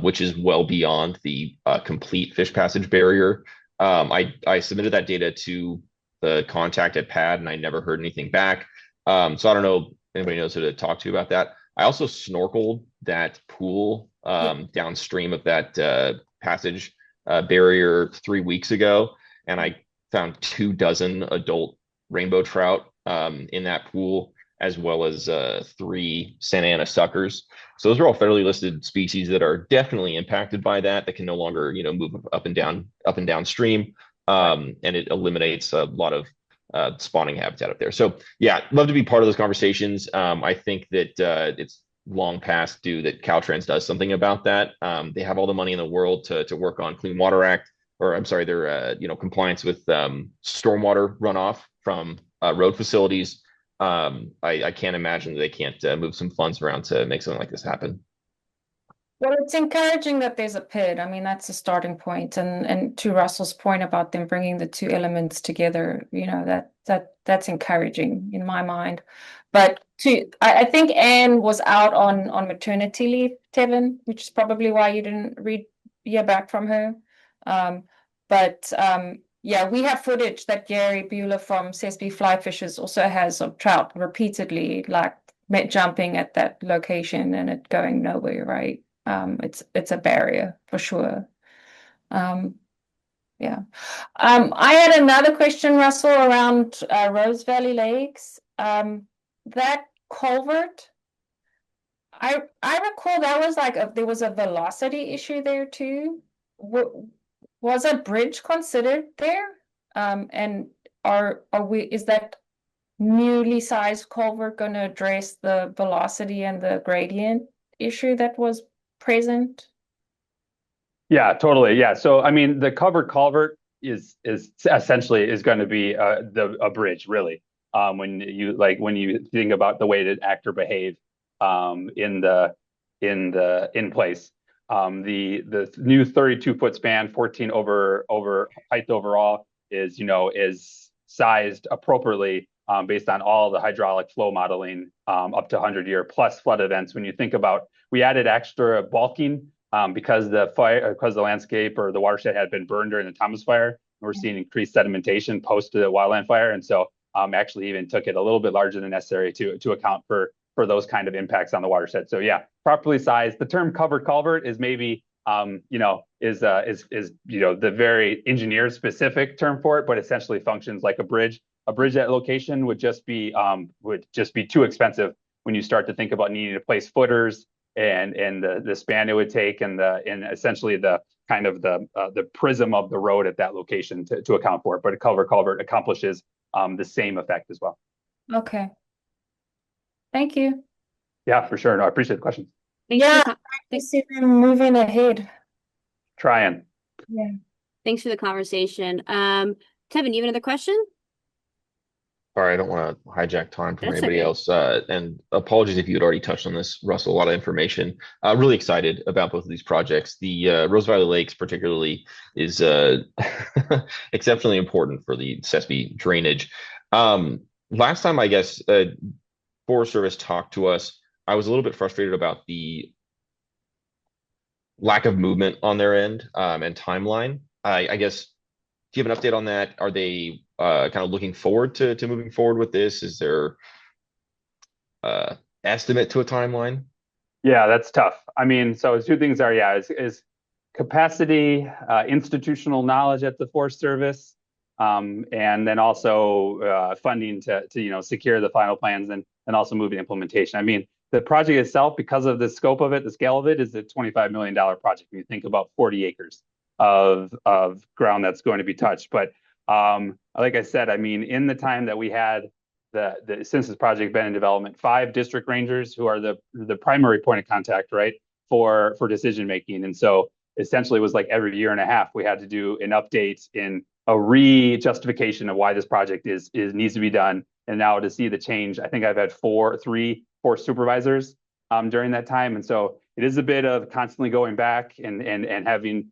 which is well beyond the complete fish passage barrier. I submitted that data to the contact at PAD, and I never heard anything back. So I don't know if anybody knows who to talk to about that. I also snorkeled that pool downstream of that passage barrier 3 weeks ago, and I found 24 adult rainbow trout in that pool, as well as 3 Santa Ana suckers. So those are all federally listed species that are definitely impacted by that can no longer move up and downstream, and it eliminates a lot of spawning habitat up there. So yeah, love to be part of those conversations. I think that it's long past due that CalTrans does something about that. They have all the money in the world to work on Clean Water Act, or I'm sorry, their compliance with stormwater runoff from road facilities. I can't imagine that they can't move some funds around to make something like this happen. Well, it's encouraging that there's a PID. I mean, that's a starting point. And to Russell's point about them bringing the two elements together, that's encouraging in my mind. But I think Anne was out on maternity leave, Tevin, which is probably why you didn't hear back from her. But yeah, we have footage that Gary Bueller from CSB Fly Fishers also has of trout repeatedly like jumping at that location and it going nowhere, right? It's a barrier for sure. Yeah. I had another question, Russell, around Rose Valley Lakes. That culvert, I recall that was like there was a velocity issue there too. Was a bridge considered there? And is that newly sized culvert going to address the velocity and the gradient issue that was present? Yeah, totally. Yeah. So, I mean, the covered culvert is essentially is going to be a bridge, really. When you think about the way that actor behave in place. The new 32-foot span, 14 over height overall is sized appropriately based on all the hydraulic flow modeling up to 100-year plus flood events. When you think about, we added extra bulking because the landscape or the watershed had been burned during the Thomas fire. We're seeing increased sedimentation post the wildland fire, and so actually even took it a little bit larger than necessary to account for those kind of impacts on the watershed. So yeah, properly sized. The term covered culvert is maybe is the very engineer specific term for it, but essentially functions like a bridge. A bridge at location would just be too expensive when you start to think about needing to place footers and the span it would take and essentially the kind of the prism of the road at that location to account for it. But a culvert accomplishes the same effect as well. Okay. Thank you. Yeah, for sure. No, I appreciate the question. Yeah, I see them moving ahead. Trying. Yeah. Thanks for the conversation. Tevin, you have another question? Sorry, I don't want to hijack time from That's anybody okay. else. And apologies if you had already touched on this, Russell. A lot of information. Really excited about both of these projects. The Rose Valley Lakes, particularly, is exceptionally important for the SSB drainage. Last time, I guess, Forest Service talked to us, I was a little bit frustrated about the lack of movement on their end and timeline. I guess, do you have an update on that? Are they kind of looking forward to moving forward with this? Is there estimate to a timeline? Yeah, that's tough. I mean, so two things are, is capacity, institutional knowledge at the Forest Service, and then also funding to secure the final plans and also move to implementation. I mean, the project itself, because of the scope of it, the scale of it, is a $25 million project. When you think about 40 acres of ground that's going to be touched. But like I said, I mean, in the time that we had since this project been in development, 5 district rangers who are the primary point of contact, right, for decision making. And so essentially it was like every year and a half we had to do an update in a re-justification of why this project needs to be done. And now to see the change, I think I've had 4 supervisors during that time. And so it is a bit of constantly going back and having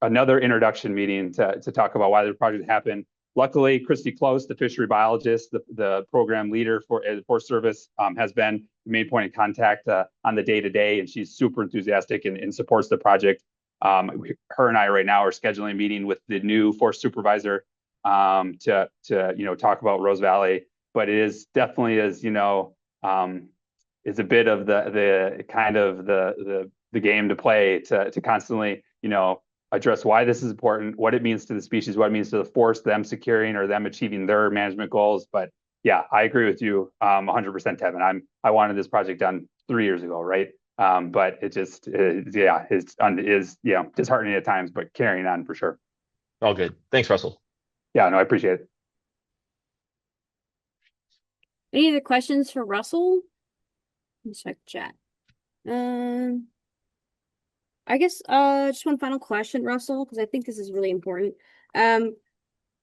another introduction meeting to talk about why the project happened. Luckily, Christy Close, the fishery biologist, the program leader for the Forest Service, has been the main point of contact on the day-to-day, and she's super enthusiastic and supports the project. Her and I right now are scheduling a meeting with the new forest supervisor to talk about Rose Valley. But it is definitely is a bit of the kind of the game to play to constantly address why this is important, what it means to the species, what it means to the forest, them securing or them achieving their management goals. But yeah, I agree with you 100%, Tevin. I wanted this project done 3 years ago, right? But it just is disheartening at times, but carrying on for sure. All good. Thanks, Russell. Yeah, no, I appreciate it. Any other questions for Russell? Let's check chat. I guess just one final question, Russell, because I think this is really important. How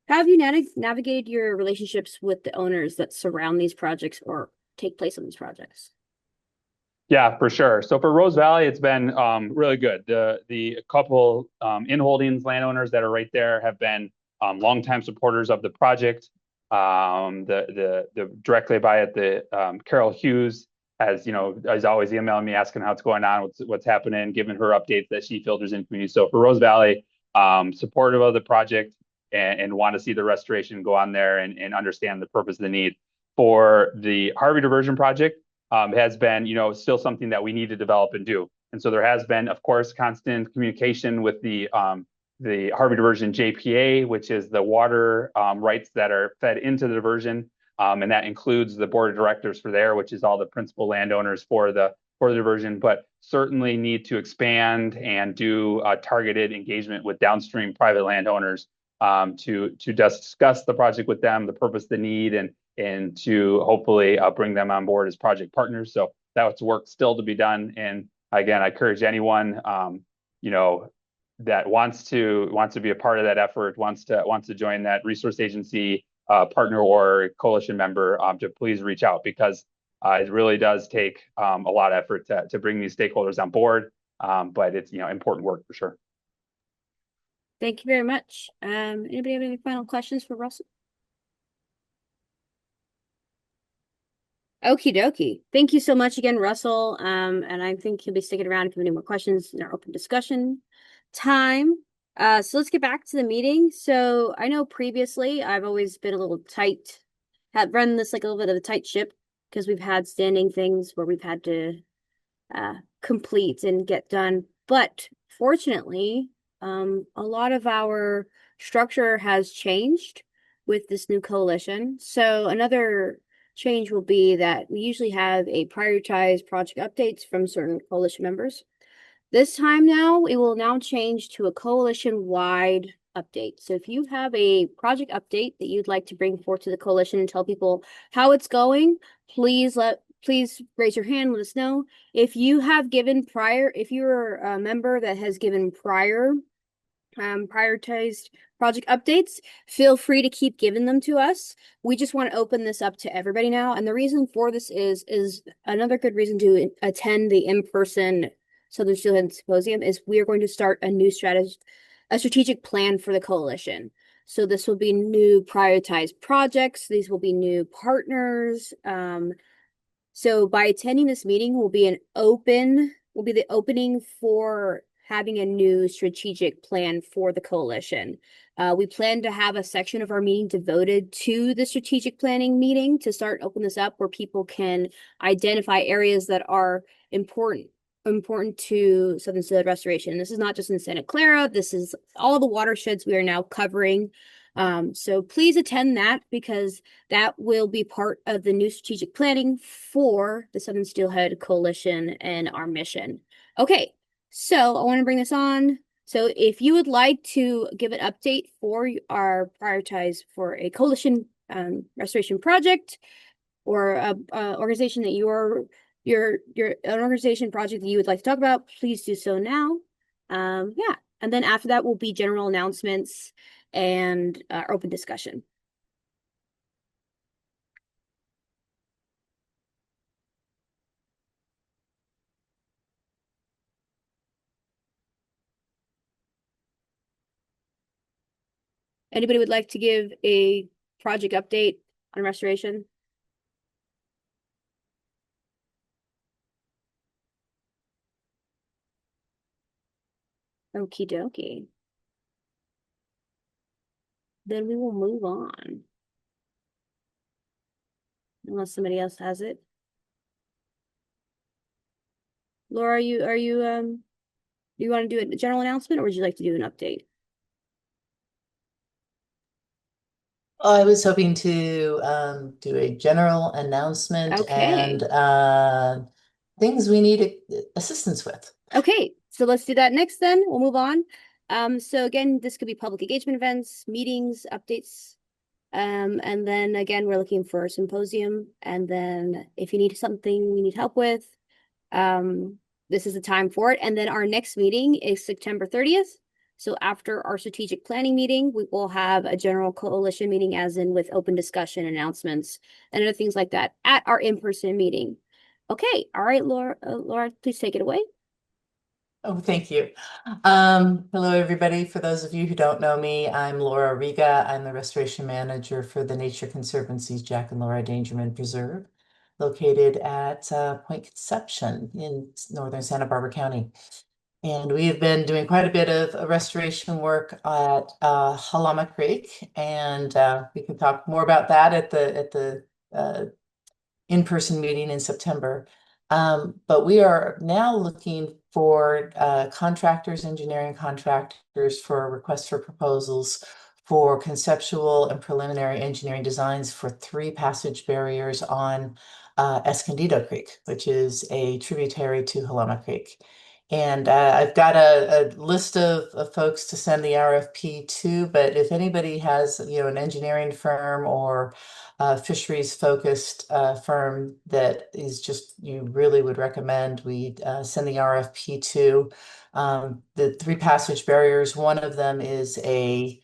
have you navigated your relationships with the owners that surround these projects or take place on these projects? Yeah, for sure. So for Rose Valley, it's been really good. The couple in holdings landowners that are right there have been longtime supporters of the project. The directly by it, the Carol Hughes has, is always emailing me asking how it's going on, what's happening, giving her updates that she filters in community. So for Rose Valley, supportive of the project and want to see the restoration go on there and understand the purpose of the need. For the Harvey Diversion project, has been, still something that we need to develop and do. And so there has been, of course, constant communication with the Harvey Diversion JPA, which is the water rights that are fed into the diversion. And that includes the board of directors for there, which is all the principal landowners for the diversion, but certainly need to expand and do targeted engagement with downstream private landowners to discuss the project with them, the purpose, the need, and to hopefully bring them on board as project partners. So that's work still to be done. And again, I encourage anyone, that wants to be a part of that effort, wants to join that resource agency partner or coalition member, to please reach out, because it really does take a lot of effort to bring these stakeholders on board. But it's important work for sure. Thank you very much. Anybody have any final questions for Russell? Okie dokie. Thank you so much again, Russell. And I think he'll be sticking around if you have any more questions in our open discussion time. So let's get back to the meeting. So I know previously I've always been a little tight, have run this like a little bit of a tight ship because we've had standing things where we've had to complete and get done. But fortunately, a lot of our structure has changed with this new coalition. So another change will be that we usually have a prioritized project updates from certain coalition members. This time now, it will now change to a coalition-wide update. So if you have a project update that you'd like to bring forth to the coalition and tell people how it's going, please raise your hand, let us know. If you have given if you're a member that has given prioritized project updates, feel free to keep giving them to us. We just want to open this up to everybody now. And the reason for this is another good reason to attend the in-person Southern Steelhead Symposium is we are going to start a strategic plan for the coalition. So this will be new prioritized projects. These will be new partners. So by attending this meeting will be the opening for having a new strategic plan for the coalition. We plan to have a section of our meeting devoted to the strategic planning meeting to start open this up where people can identify areas that are important to Southern Steelhead restoration. This is not just in Santa Clara. This is all the watersheds we are now covering. So please attend that because that will be part of the new strategic planning for the Southern Steelhead Coalition and our mission. Okay, so I want to bring this on. So if you would like to give an update for our prioritize for a coalition restoration project or a organization that an organization project that you would like to talk about, please do so now. Yeah, and then after that will be general announcements and open discussion. Anybody would like to give a project update on restoration? Okie dokie. Then we will move on. Unless somebody else has it. Laura, you want to do a general announcement or would you like to do an update? I was hoping to do a general announcement Okay. and things we need assistance with. Okay, so let's do that next then. We'll move on. So again, this could be public engagement events, meetings, updates. And then again, we're looking for a symposium. And then if you need something you need help with, this is the time for it. And then our next meeting is September 30th. So after our strategic planning meeting, we will have a general coalition meeting as in with open discussion announcements and other things like that at our in-person meeting. Okay, all right, Laura, Laura, please take it away. Oh, thank you. Hello, everybody. For those of you who don't know me, I'm Laura Riga. I'm the restoration manager for the Nature Conservancy's Jack and Laura Dangerman Preserve, located at Point Conception in northern Santa Barbara County. And we have been doing quite a bit of restoration work at Halama Creek, and we can talk more about that at the in-person meeting in September. But we are now looking for contractors, engineering contractors for requests for proposals for conceptual and preliminary engineering designs for 3 passage barriers on Escondido Creek, which is a tributary to Halama Creek. And I've got a list of folks to send the RFP to, but if anybody has, an engineering firm or fisheries focused firm that is just you really would recommend we send the RFP to. The 3 passage barriers, one of them is a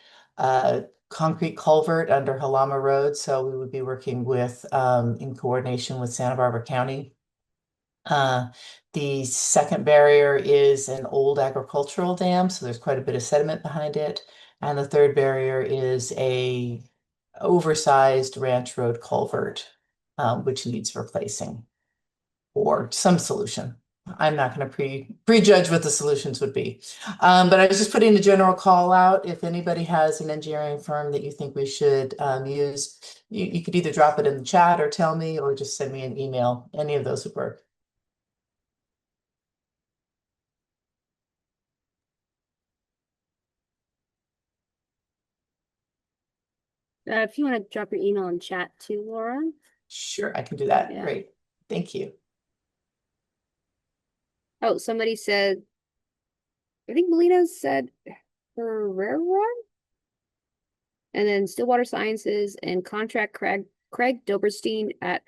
concrete culvert under Halama Road, so we would be working with in coordination with Santa Barbara County. The second barrier is an old agricultural dam, so there's quite a bit of sediment behind it. And the third barrier is a oversized ranch road culvert, which needs replacing or some solution. I'm not going to prejudge what the solutions would be. But I was just putting a general call out. If anybody has an engineering firm that you think we should use, you could either drop it in the chat or tell me, or just send me an email. Any of those would work. If you want to drop your email in chat too, Laura. Sure, I can do that. Yeah. Great. Thank you. Oh, somebody said, I think Melina said Herrera, and then Stillwater Sciences and contract Craig Doberstein at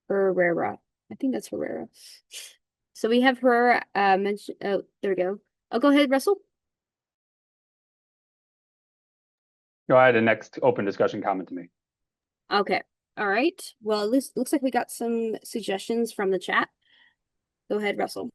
Herrera. I think that's Herrera. So we have Herrera mentioned. Oh, there we go. Oh, go ahead, Russell. Go ahead, the next open discussion comment to me. Okay. All right. Well, this looks like we got some suggestions from the chat. Go ahead, Russell.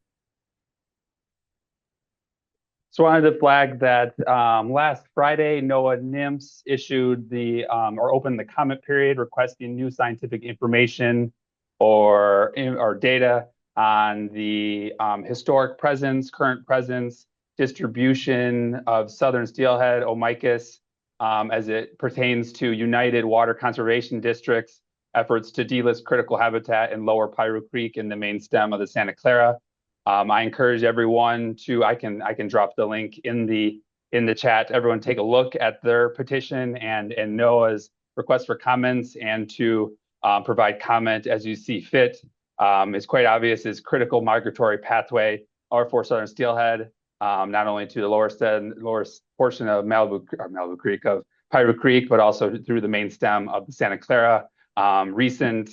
So I wanted to flag that last Friday, NOAA NIMS issued or opened the comment period requesting new scientific information or data on the historic presence, current presence, distribution of southern steelhead, Omicus, as it pertains to United Water Conservation District's efforts to delist critical habitat in Lower Piru Creek in the main stem of the Santa Clara. I encourage everyone to, I can drop the link in the chat. Everyone take a look at their petition and NOAA's request for comments, and to provide comment as you see fit. It's quite obvious is critical migratory pathway for southern steelhead, not only to the lower portion of Malibu Creek, of Piru Creek, but also through the main stem of the Santa Clara. Recent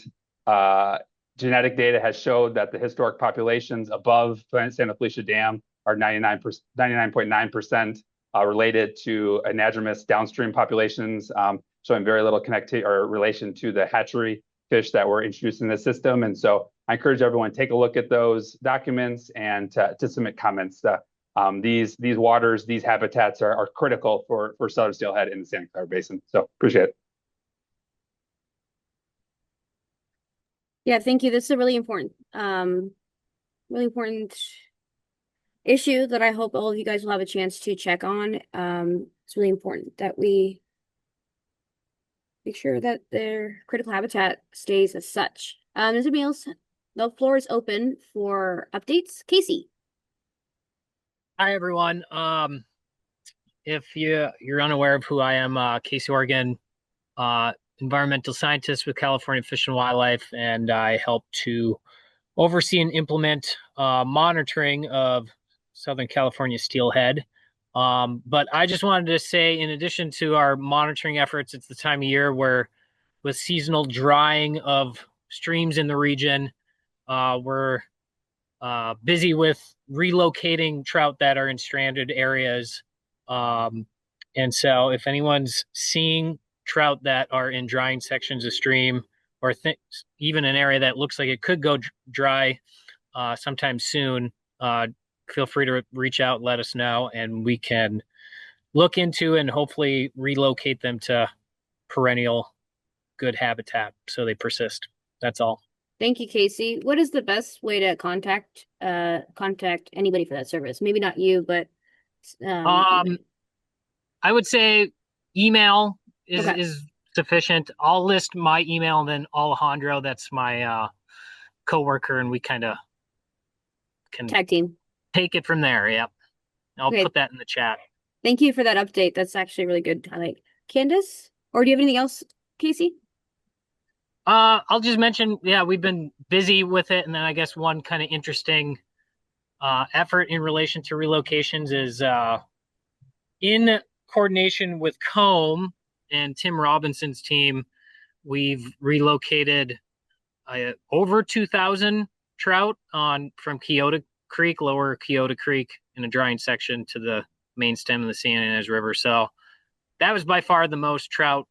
genetic data has showed that the historic populations above Santa Felicia Dam are 99.9% related to anadromous downstream populations, showing very little connectivity or relation to the hatchery fish that were introduced in the system. And so I encourage everyone to take a look at those documents and to submit comments. These waters, these habitats are critical for southern steelhead in the Santa Clara Basin. So appreciate it. Yeah, thank you. This is a really important issue that I hope all of you guys will have a chance to check on. It's really important that we make sure that their critical habitat stays as such. Is there anything else? The floor is open for updates. Casey. Hi, everyone. If you're unaware of who I am, Casey Organ, environmental scientist with California Fish and Wildlife, and I help to oversee and implement monitoring of Southern California steelhead. But I just wanted to say, in addition to our monitoring efforts, it's the time of year where, with seasonal drying of streams in the region, we're busy with relocating trout that are in stranded areas. And so if anyone's seeing trout that are in drying sections of stream or even an area that looks like it could go dry sometime soon, feel free to reach out, let us know, and we can look into and hopefully relocate them to perennial good habitat so they persist. That's all. Thank you, Casey. What is the best way to contact anybody for that service? Maybe not you, but I would say email is Okay. is sufficient. I'll list my email and then Alejandro, that's my coworker, and we kind of can Tag team. take it from there. Yep. I'll Okay. put that in the chat. Thank you for that update. That's actually really good. I like Candace, or do you have anything else, Casey? I'll just mention, yeah, we've been busy with it, and then I guess one kind of interesting effort in relation to relocations is in coordination with Combe and Tim Robinson's team, we've relocated over 2,000 trout from Kyoto Creek, lower Kyoto Creek, in a drying section to the main stem of the San Ynez River. So that was by far the most trout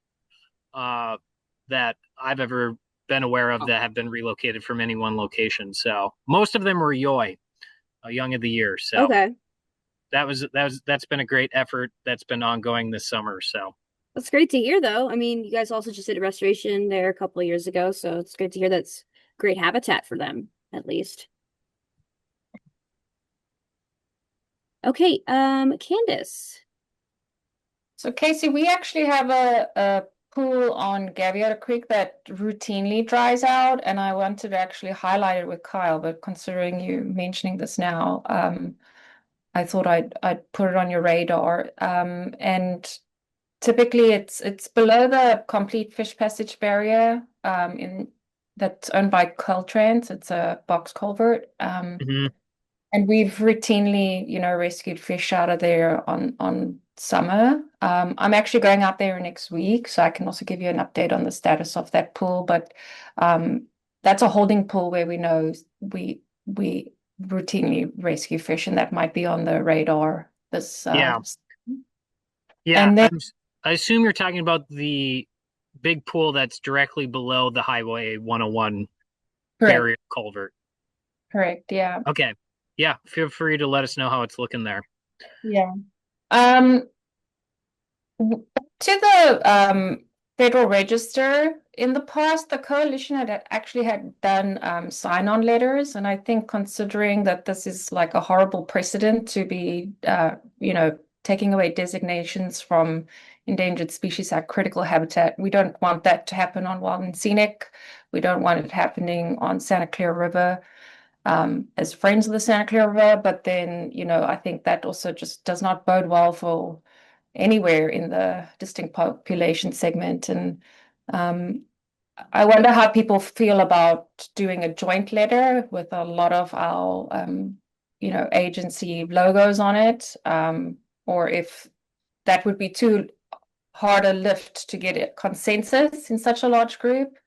that I've ever been aware of that have been relocated from any one location. So most of them were Yoy, young of the year. So Okay. that's been a great effort that's been ongoing this summer. So That's great to hear, though. I mean, you guys also just did a restoration there a couple of years ago, so it's great to hear that's great habitat for them, at least. Okay, Candace. So Casey, we actually have a pool on Gaviota Creek that routinely dries out, and I wanted to actually highlight it with Kyle, but considering you mentioning this now, I thought I'd put it on your radar. And typically it's below the complete fish passage barrier that's owned by CalTrout. It's a box culvert. And we've routinely, rescued fish out of there on summer. I'm actually going out there next week, so I can also give you an update on the status of that pool. But that's a holding pool where we know we routinely rescue fish, and that might be on the radar. Yeah. And then, I assume you're talking about the big pool that's directly below the Highway 101 barrier culvert. Correct. Yeah. Okay. Yeah. Feel free to let us know how it's looking there. Yeah. To the Federal Register, in the past, the coalition had actually done sign-on letters, and I think considering that this is like a horrible precedent to be, taking away designations from endangered species like critical habitat, we don't want that to happen on Wild and Scenic. We don't want it happening on Santa Clara River. As friends of the Santa Clara River, but then, I think that also just does not bode well for anywhere in the distinct population segment. And I wonder how people feel about doing a joint letter with a lot of our, agency logos on it, or if that would be too hard a lift to get a consensus in such a large group.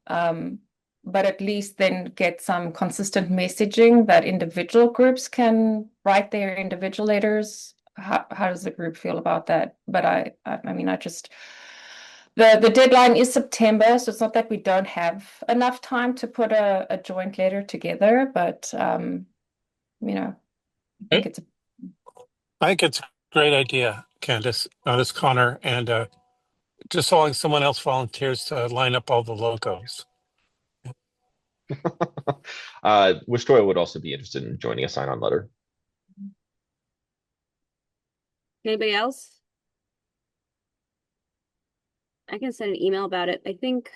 But at least then get some consistent messaging that individual groups can write their individual letters. How does the group feel about that? But I mean, the deadline is September, so it's not that we don't have enough time to put a joint letter together, but I think it's a great idea, Candace. This Connor, and just so long as someone else volunteers to line up all the logos. Wistoya would also be interested in joining a sign-on letter. Anybody else? I can send an email about it. I think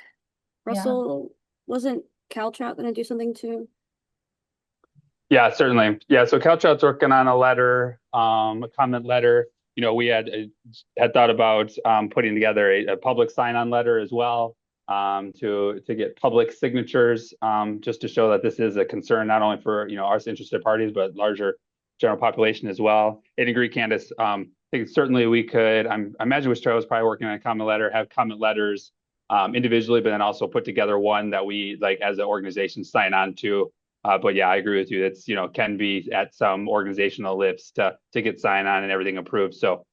Russell, wasn't CalTrout going to do something too? Yeah, certainly. Yeah, so CalTrout's working on a letter, a comment letter. We had thought about putting together a public sign-on letter as well, to get public signatures, just to show that this is a concern not only for our interested parties, but larger general population as well. And agree, Candace. I think certainly we could. I imagine Wistoya was probably working on a comment letter, have comment letters individually, but then also put together one that we as an organization sign on to. But yeah, I agree with you. That's can be at some organizational lifts to get sign on and everything approved. So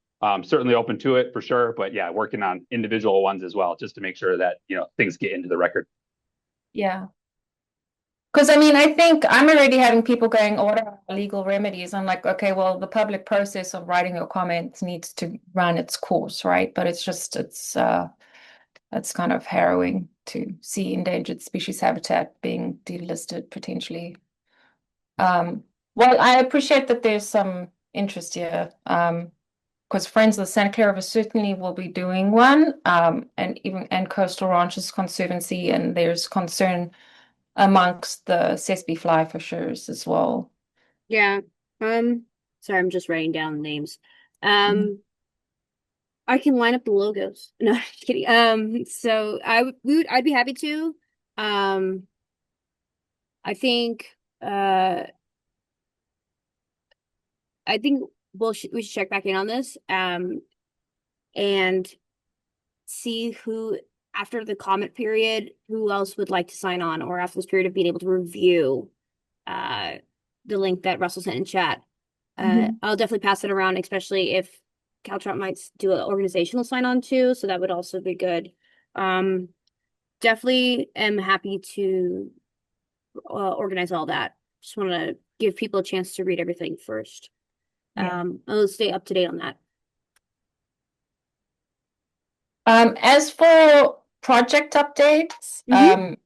certainly open to it for sure. But yeah, working on individual ones as well, just to make sure that things get into the record. Yeah. Because I mean, I think I'm already having people going, oh, what are legal remedies? I'm like, okay, well, the public process of writing your comments needs to run its course, right? But it's kind of harrowing to see endangered species habitat being delisted potentially. Well, I appreciate that there's some interest here. Because Friends of the Santa Clara certainly will be doing one, and Coastal Ranches Conservancy, and there's concern amongst the Sesame fly fishers as well. Yeah. Sorry, I'm just writing down names. Mhm. I can line up the logos. No, just kidding. So I'd be happy to. Um, I think uh I think we should check back in on this. And see who after the comment period, who else would like to sign on, or after this period of being able to review uh the link that Russell sent in chat. I'll definitely pass it around, especially if CalTrout might do an organizational sign on too, so that would also be good. Um, Definitely am happy to organize all that. Just want to give people a chance to read everything first. Yeah. I'll stay up to date on that. As for project updates, Mhm.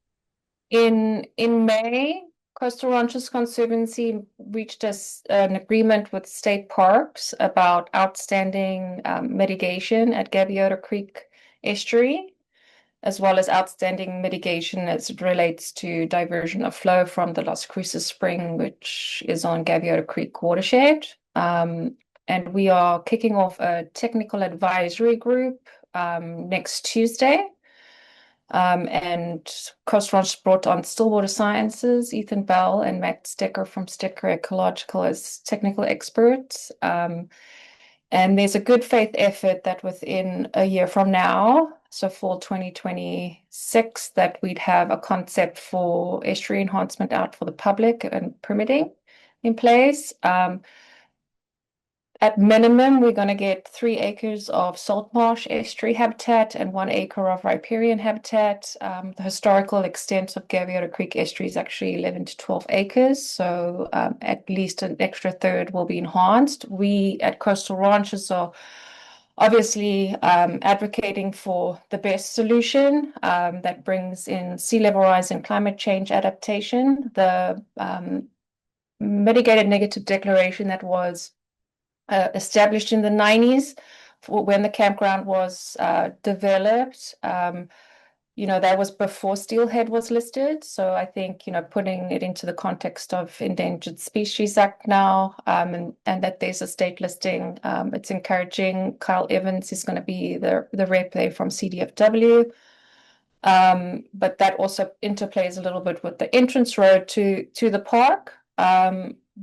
in May, Coastal Ranches Conservancy reached an agreement with state parks about outstanding mitigation at Gaviota Creek Estuary, as well as outstanding mitigation as it relates to diversion of flow from the Las Cruces Spring, which is on Gaviota Creek watershed. And we are kicking off a technical advisory group next Tuesday. And Coast Ranch brought on Stillwater Sciences, Ethan Bell and Matt Stecker from Stecker Ecological as technical experts. And there's a good faith effort that within a year from now, so fall 2026, that we'd have a concept for estuary enhancement out for the public and permitting in place. At minimum, we're going to get 3 acres of salt marsh estuary habitat and 1 acre of riparian habitat. The historical extent of Gaviota Creek estuary is actually 11 to 12 acres, so at least an extra third will be enhanced. We at Coastal Ranches are obviously advocating for the best solution that brings in sea level rise and climate change adaptation. The mitigated negative declaration that was established in the 90s when the campground was developed. That was before Steelhead was listed. So I think, putting it into the context of Endangered Species Act now, and that there's a state listing, it's encouraging. Kyle Evans is going to be the rep there from CDFW. But that also interplays a little bit with the entrance road to the park.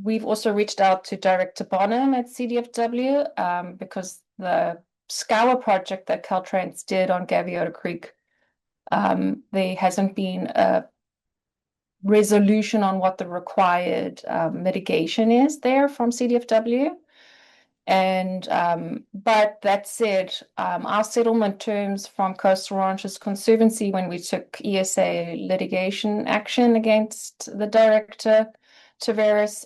We've also reached out to Director Bonham at CDFW because the scour project that Caltrans did on Gaviota Creek, there hasn't been a resolution on what the required mitigation is there from CDFW. But that said, our settlement terms from Coastal Ranches Conservancy when we took ESA litigation action against the director, Tavares,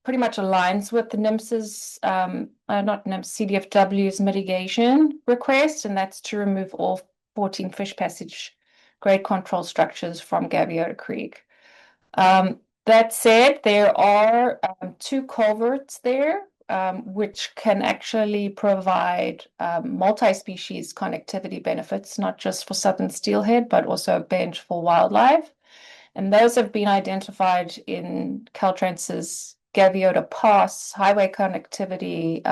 pretty much aligns with the NIMS's, not NIMS, CDFW's mitigation request, and that's to remove all 14 fish passage grade control structures from Gaviota Creek. That said, there are 2 culverts there, which can actually provide multi-species connectivity benefits, not just for southern steelhead, but also a bench for wildlife. And those have been identified in Caltrans's Gaviota Pass highway connectivity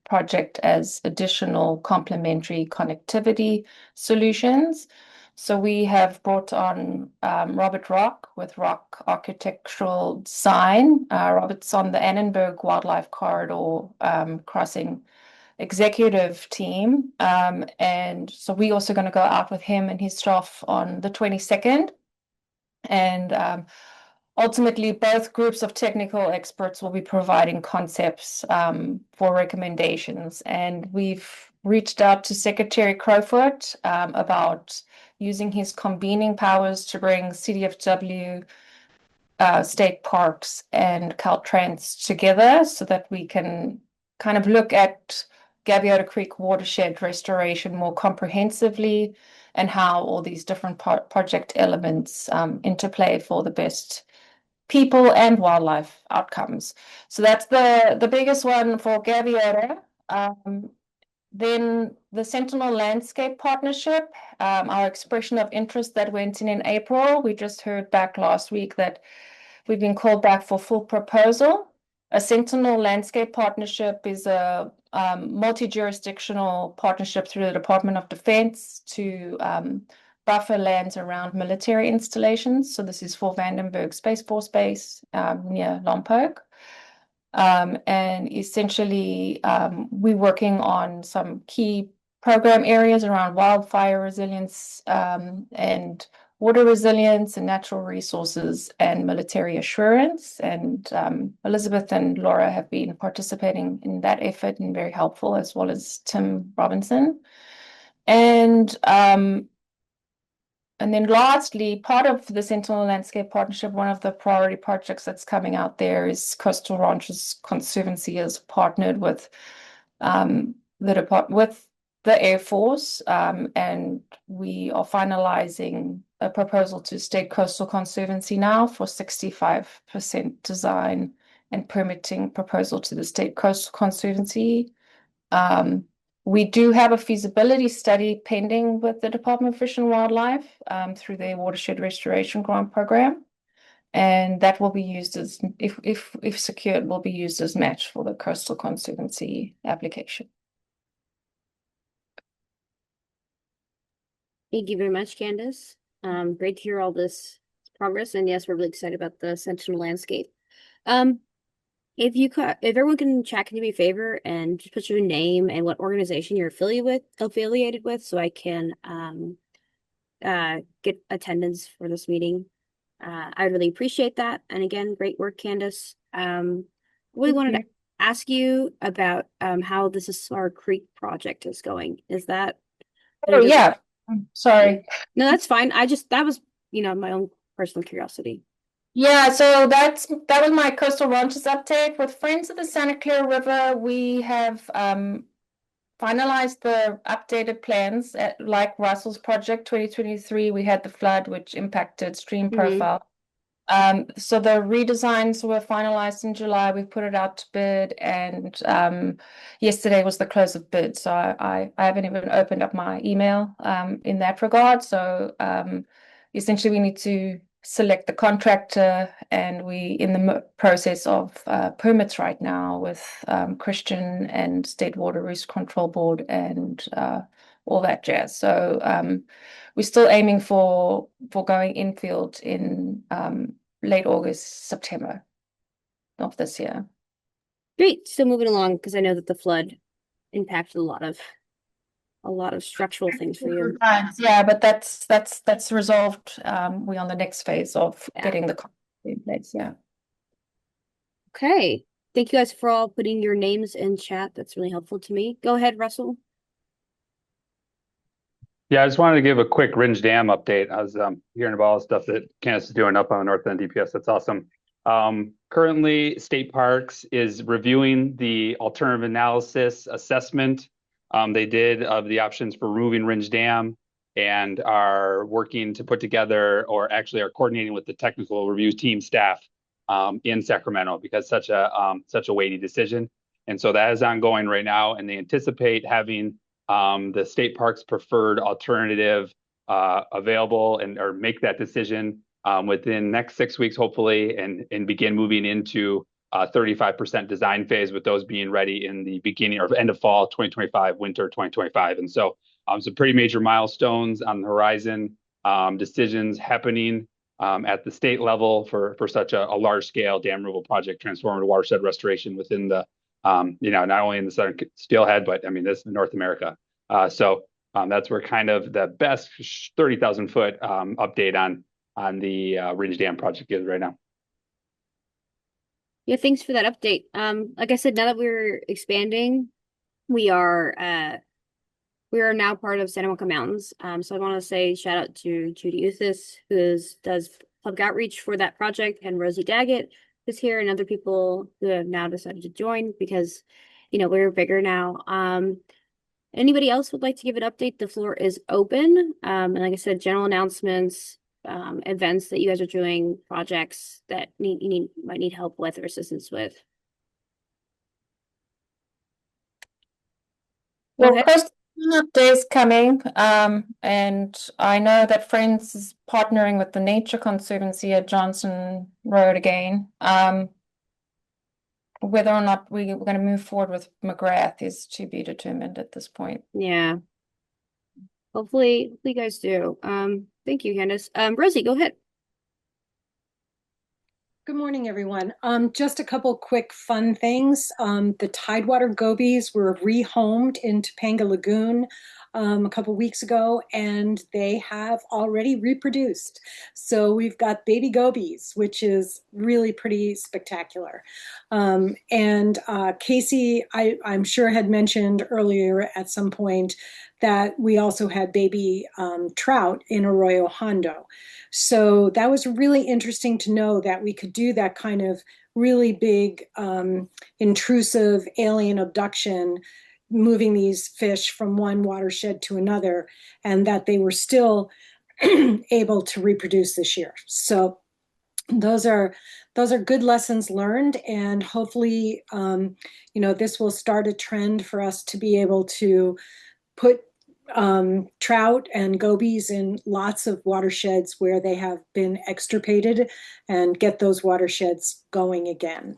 project as additional complementary connectivity solutions. So we have brought on Robert Rock with Rock Architectural Design. Robert's on the Annenberg Wildlife Corridor crossing executive team. And so we're also going to go out with him and his staff on the 22nd. And ultimately, both groups of technical experts will be providing concepts for recommendations. And we've reached out to Secretary Crowfoot about using his convening powers to bring CDFW, state parks, and Caltrans together so that we can kind of look at Gaviota Creek watershed restoration more comprehensively and how all these different project elements interplay for the best people and wildlife outcomes. So that's the biggest one for Gaviota. Then the Sentinel Landscape Partnership, our expression of interest that went in April. We just heard back last week that we've been called back for full proposal. A Sentinel Landscape Partnership is a multi-jurisdictional partnership through the Department of Defense to buffer lands around military installations. So this is for Vandenberg Space Force Base near Lompoc. And essentially, we're working on some key program areas around wildfire resilience and water resilience and natural resources and military assurance. And Elizabeth and Laura have been participating in that effort and very helpful, as well as Tim Robinson. And then lastly, part of the Sentinel Landscape Partnership, one of the priority projects that's coming out there is Coastal Ranches Conservancy has partnered with the Air Force, and we are finalizing a proposal to State Coastal Conservancy now for 65% design and permitting proposal to the State Coastal Conservancy. We do have a feasibility study pending with the Department of Fish and Wildlife through their Watershed Restoration Grant Program. And that will be used as, if secured, will be used as match for the Coastal Conservancy application. Thank you very much, Candace. Great to hear all this progress. And yes, we're really excited about the Sentinel landscape. If everyone can chat, can you do me a favor and just put your name and what organization you're affiliated with, so I can get attendance for this meeting. I really appreciate that. And again, great work, Candace. We wanted to ask you about how this Star Creek project is going. Is that? Oh yeah, sorry. No, that's fine. That was my own personal curiosity. Yeah, so that was my Coastal Ranches update. With Friends of the Santa Clara River, we have finalized the updated plans. Like Russell's project 2023, we had the flood, which impacted stream profile. So the redesigns were finalized in July. We put it out to bid, and yesterday was the close of bid. So I haven't even opened up my email in that regard. So essentially, we need to select the contractor, and we in the process of permits right now with Christian and State Water Resource Control Board and all that jazz. So we're still aiming for going infield in late August, September of this year. Great. So moving along, because I know that the flood impacted a lot of structural things for you. Yeah, but that's resolved. We're on the next phase of getting the contract in place. Yeah. Okay. Thank you guys for all putting your names in chat. That's really helpful to me. Go ahead, Russell. Yeah, I just wanted to give a quick Ringe Dam update. I was hearing about all the stuff that Candace is doing up on the North End DPS. That's awesome. Currently, State Parks is reviewing the alternative analysis assessment they did of the options for removing Ringe Dam, and are working to put together, or actually are coordinating with the technical review team staff in Sacramento, because such a weighty decision. And so that is ongoing right now, and they anticipate having the State Parks preferred alternative available or make that decision within next 6 weeks, hopefully, and begin moving into 35% design phase, with those being ready in the beginning or end of fall 2025, winter 2025. And so some pretty major milestones on the horizon, decisions happening at the state level for such a large scale dam removal project, transformative watershed restoration within the not only in the southern Steelhead, but I mean, this is North America. So that's where kind of the best 30,000 foot update on the Ringe Dam project is right now. Yeah, thanks for that update. Like I said, now that we're expanding, we are we are now part of Santa Monica Mountains. So I want to say shout out to Judy Uthis, who does public outreach for that project, and Rosie Daggett, who's here, and other people who have now decided to join because, we're bigger now. Anybody else would like to give an update? The floor is open. And like I said, general announcements, events that you guys are doing, projects that might need help with or assistance with. Go Well, ahead. Coast Day is coming, and I know that Friends is partnering with the Nature Conservancy at Johnson Road again. Whether or not we're going to move forward with McGrath is to be determined at this point. Yeah. Hopefully you guys do. Thank you, Candace. Rosie, go ahead. Good morning, everyone. Just a couple quick fun things. The Tidewater gobies were rehomed in Topanga Lagoon a couple weeks ago, and they have already reproduced. So we've got baby gobies, which is really pretty spectacular. And Casey, I'm sure had mentioned earlier at some point that we also had baby trout in Arroyo Hondo. So that was really interesting to know that we could do that kind of really big intrusive alien abduction, moving these fish from one watershed to another, and that they were still able to reproduce this year. So those are good lessons learned, and hopefully this will start a trend for us to be able to put trout and gobies in lots of watersheds where they have been extirpated and get those watersheds going again.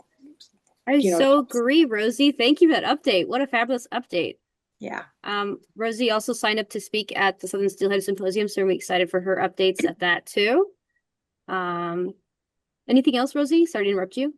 I so agree, Rosie. Thank you for that update. What a fabulous update. Yeah. Rosie also signed up to speak at the Southern Steelhead Symposium, so we're excited for her updates at that too. Anything else, Rosie? Sorry to interrupt you.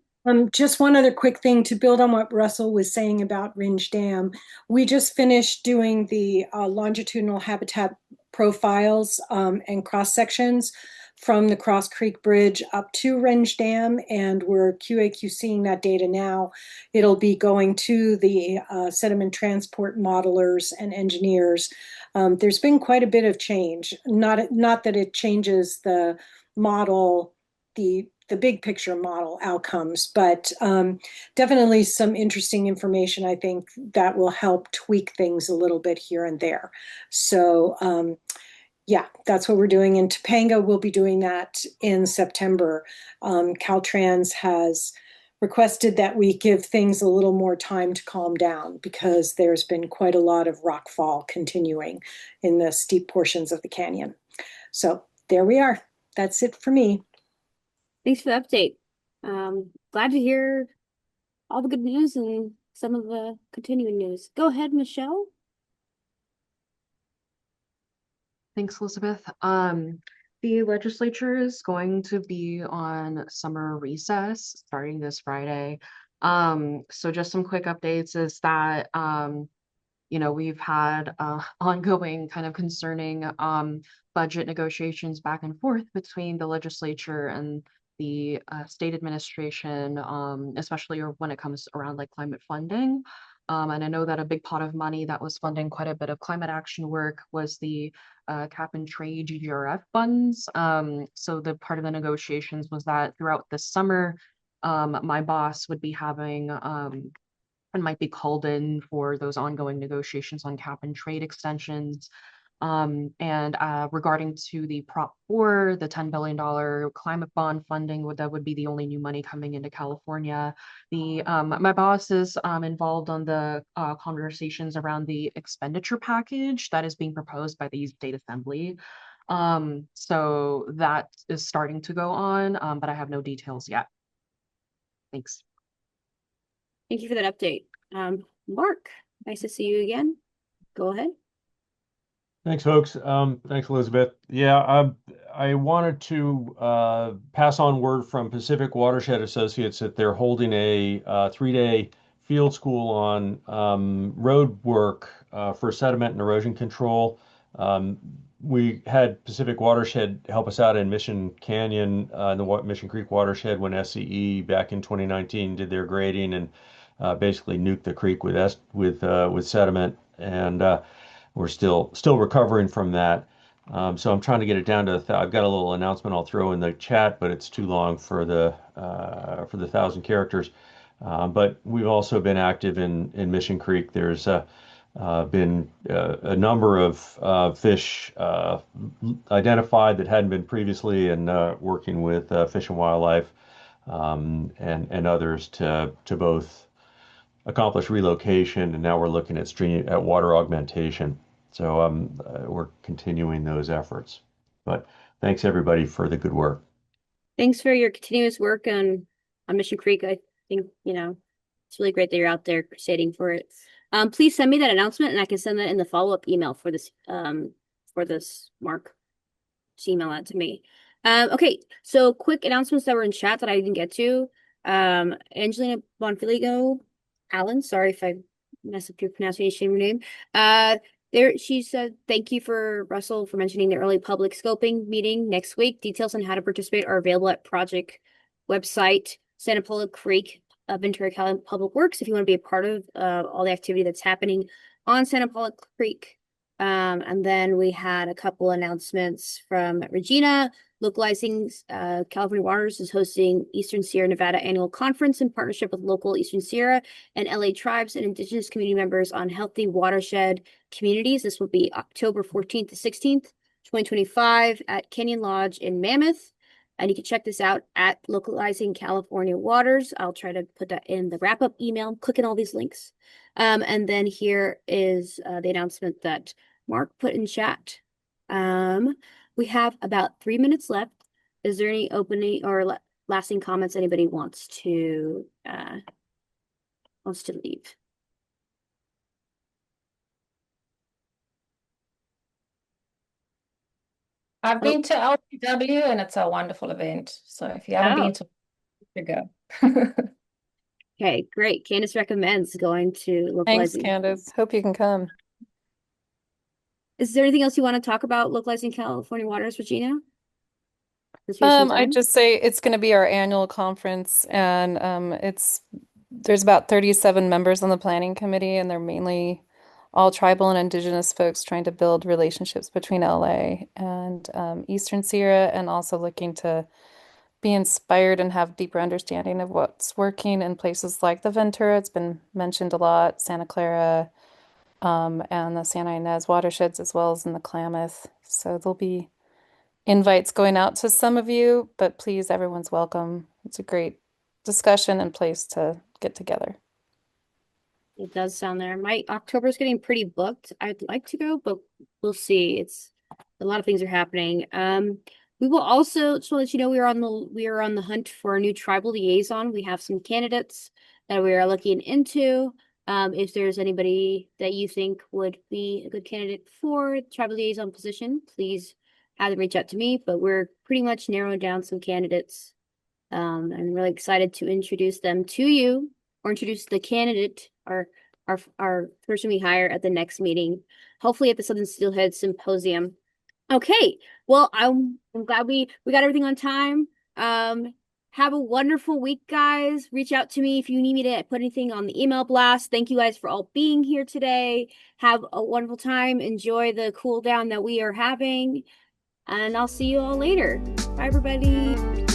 Just one other quick thing to build on what Russell was saying about Ringe Dam. We just finished doing the longitudinal habitat profiles and cross sections from the Cross Creek Bridge up to Ringe Dam, and we're QA/QCing that data now. It'll be going to the sediment transport modelers and engineers. There's been quite a bit of change. Not that it changes the model, the big picture model outcomes, but definitely some interesting information, I think, that will help tweak things a little bit here and there. So yeah, that's what we're doing in Topanga. We'll be doing that in September. Caltrans has requested that we give things a little more time to calm down because there's been quite a lot of rock fall continuing in the steep portions of the canyon. So there we are. That's it for me. Thanks for the update. Glad to hear all the good news and some of the continuing news. Go ahead, Michelle. Thanks, Elizabeth. The legislature is going to be on summer recess starting this Friday. So just some quick updates is that, we've had ongoing kind of concerning budget negotiations back and forth between the legislature and the state administration, especially when it comes around like climate funding. And I know that a big pot of money that was funding quite a bit of climate action work was the cap and trade GGRF funds. So the part of the negotiations was that throughout the summer, my boss would be having and might be called in for those ongoing negotiations on cap and trade extensions. And regarding to the Prop 4, the $10 billion climate bond funding, that would be the only new money coming into California. My boss is involved on the conversations around the expenditure package that is being proposed by the State Assembly. So that is starting to go on, but I have no details yet. Thanks. Thank you for that update. Mark, nice to see you again. Go ahead. Thanks, folks. Thanks, Elizabeth. Yeah, I wanted to pass on word from Pacific Watershed Associates that they're holding a 3-day field school on road work for sediment and erosion control. We had Pacific Watershed help us out in Mission Canyon, in the Mission Creek watershed when SCE back in 2019 did their grading and basically nuked the creek with sediment. And we're still recovering from that. So I'm trying to get it down to I've got a little announcement I'll throw in the chat, but it's too long for the 1,000 characters. But we've also been active in Mission Creek. There's been a number of fish identified that hadn't been previously, and working with Fish and Wildlife and others to both accomplish relocation, and now we're looking at water augmentation. So we're continuing those efforts. But thanks everybody for the good work. Thanks for your continuous work on Mission Creek. I think, it's really great that you're out there crusading for it. Please send me that announcement and I can send that in the follow-up email for this Mark. Just email that to me. Okay, so quick announcements that were in chat that I didn't get to. Angelina Bonfiligo Allen, sorry if I mess up your pronunciation of your name. She said, thank you for Russell for mentioning the early public scoping meeting next week. Details on how to participate are available at project website, Santa Paula Creek, Ventura County Public Works, if you want to be a part of all the activity that's happening on Santa Paula Creek. And then we had a couple announcements from Regina. Localizing California Waters is hosting Eastern Sierra Nevada Annual Conference in partnership with local Eastern Sierra and LA tribes and indigenous community members on healthy watershed communities. This will be October 14th to 16th, 2025 at Canyon Lodge in Mammoth. And you can check this out at Localizing California Waters. I'll try to put that in the wrap-up email. Click in all these links. And then here is the announcement that Mark put in chat. We have about 3 minutes left. Is there any opening or lasting comments anybody wants to leave? I've been to LPW and it's a wonderful event. So if you haven't been to, you go. Okay, great. Candace recommends going to Thanks, Localizing. Candace. Hope you can come. Is there anything else you want to talk about Localizing California Waters, Regina? I'd just say it's going to be our annual conference, and there's about 37 members on the planning committee, and they're mainly all tribal and indigenous folks trying to build relationships between LA and Eastern Sierra, and also looking to be inspired and have deeper understanding of what's working in places like the Ventura. It's been mentioned a lot, Santa Clara, and the Santa Ynez watersheds, as well as in the Klamath. So there'll be invites going out to some of you, but please, everyone's welcome. It's a great discussion and place to get together. It does sound there. My October's getting pretty booked. I'd like to go, but we'll see. It's a lot of things are happening. We will also just want to let you know we are on the hunt for a new tribal liaison. We have some candidates that we are looking into. If there's anybody that you think would be a good candidate for the tribal liaison position, please have them reach out to me. But we're pretty much narrowing down some candidates. I'm really excited to introduce them to you, or introduce the candidate, our person we hire at the next meeting, hopefully at the Southern Steelhead Symposium. Okay, well, I'm glad we got everything on time. Have a wonderful week, guys. Reach out to me if you need me to put anything on the email blast. Thank you guys for all being here today. Have a wonderful time. Enjoy the cool down that we are having. And I'll see you all later. Bye, everybody.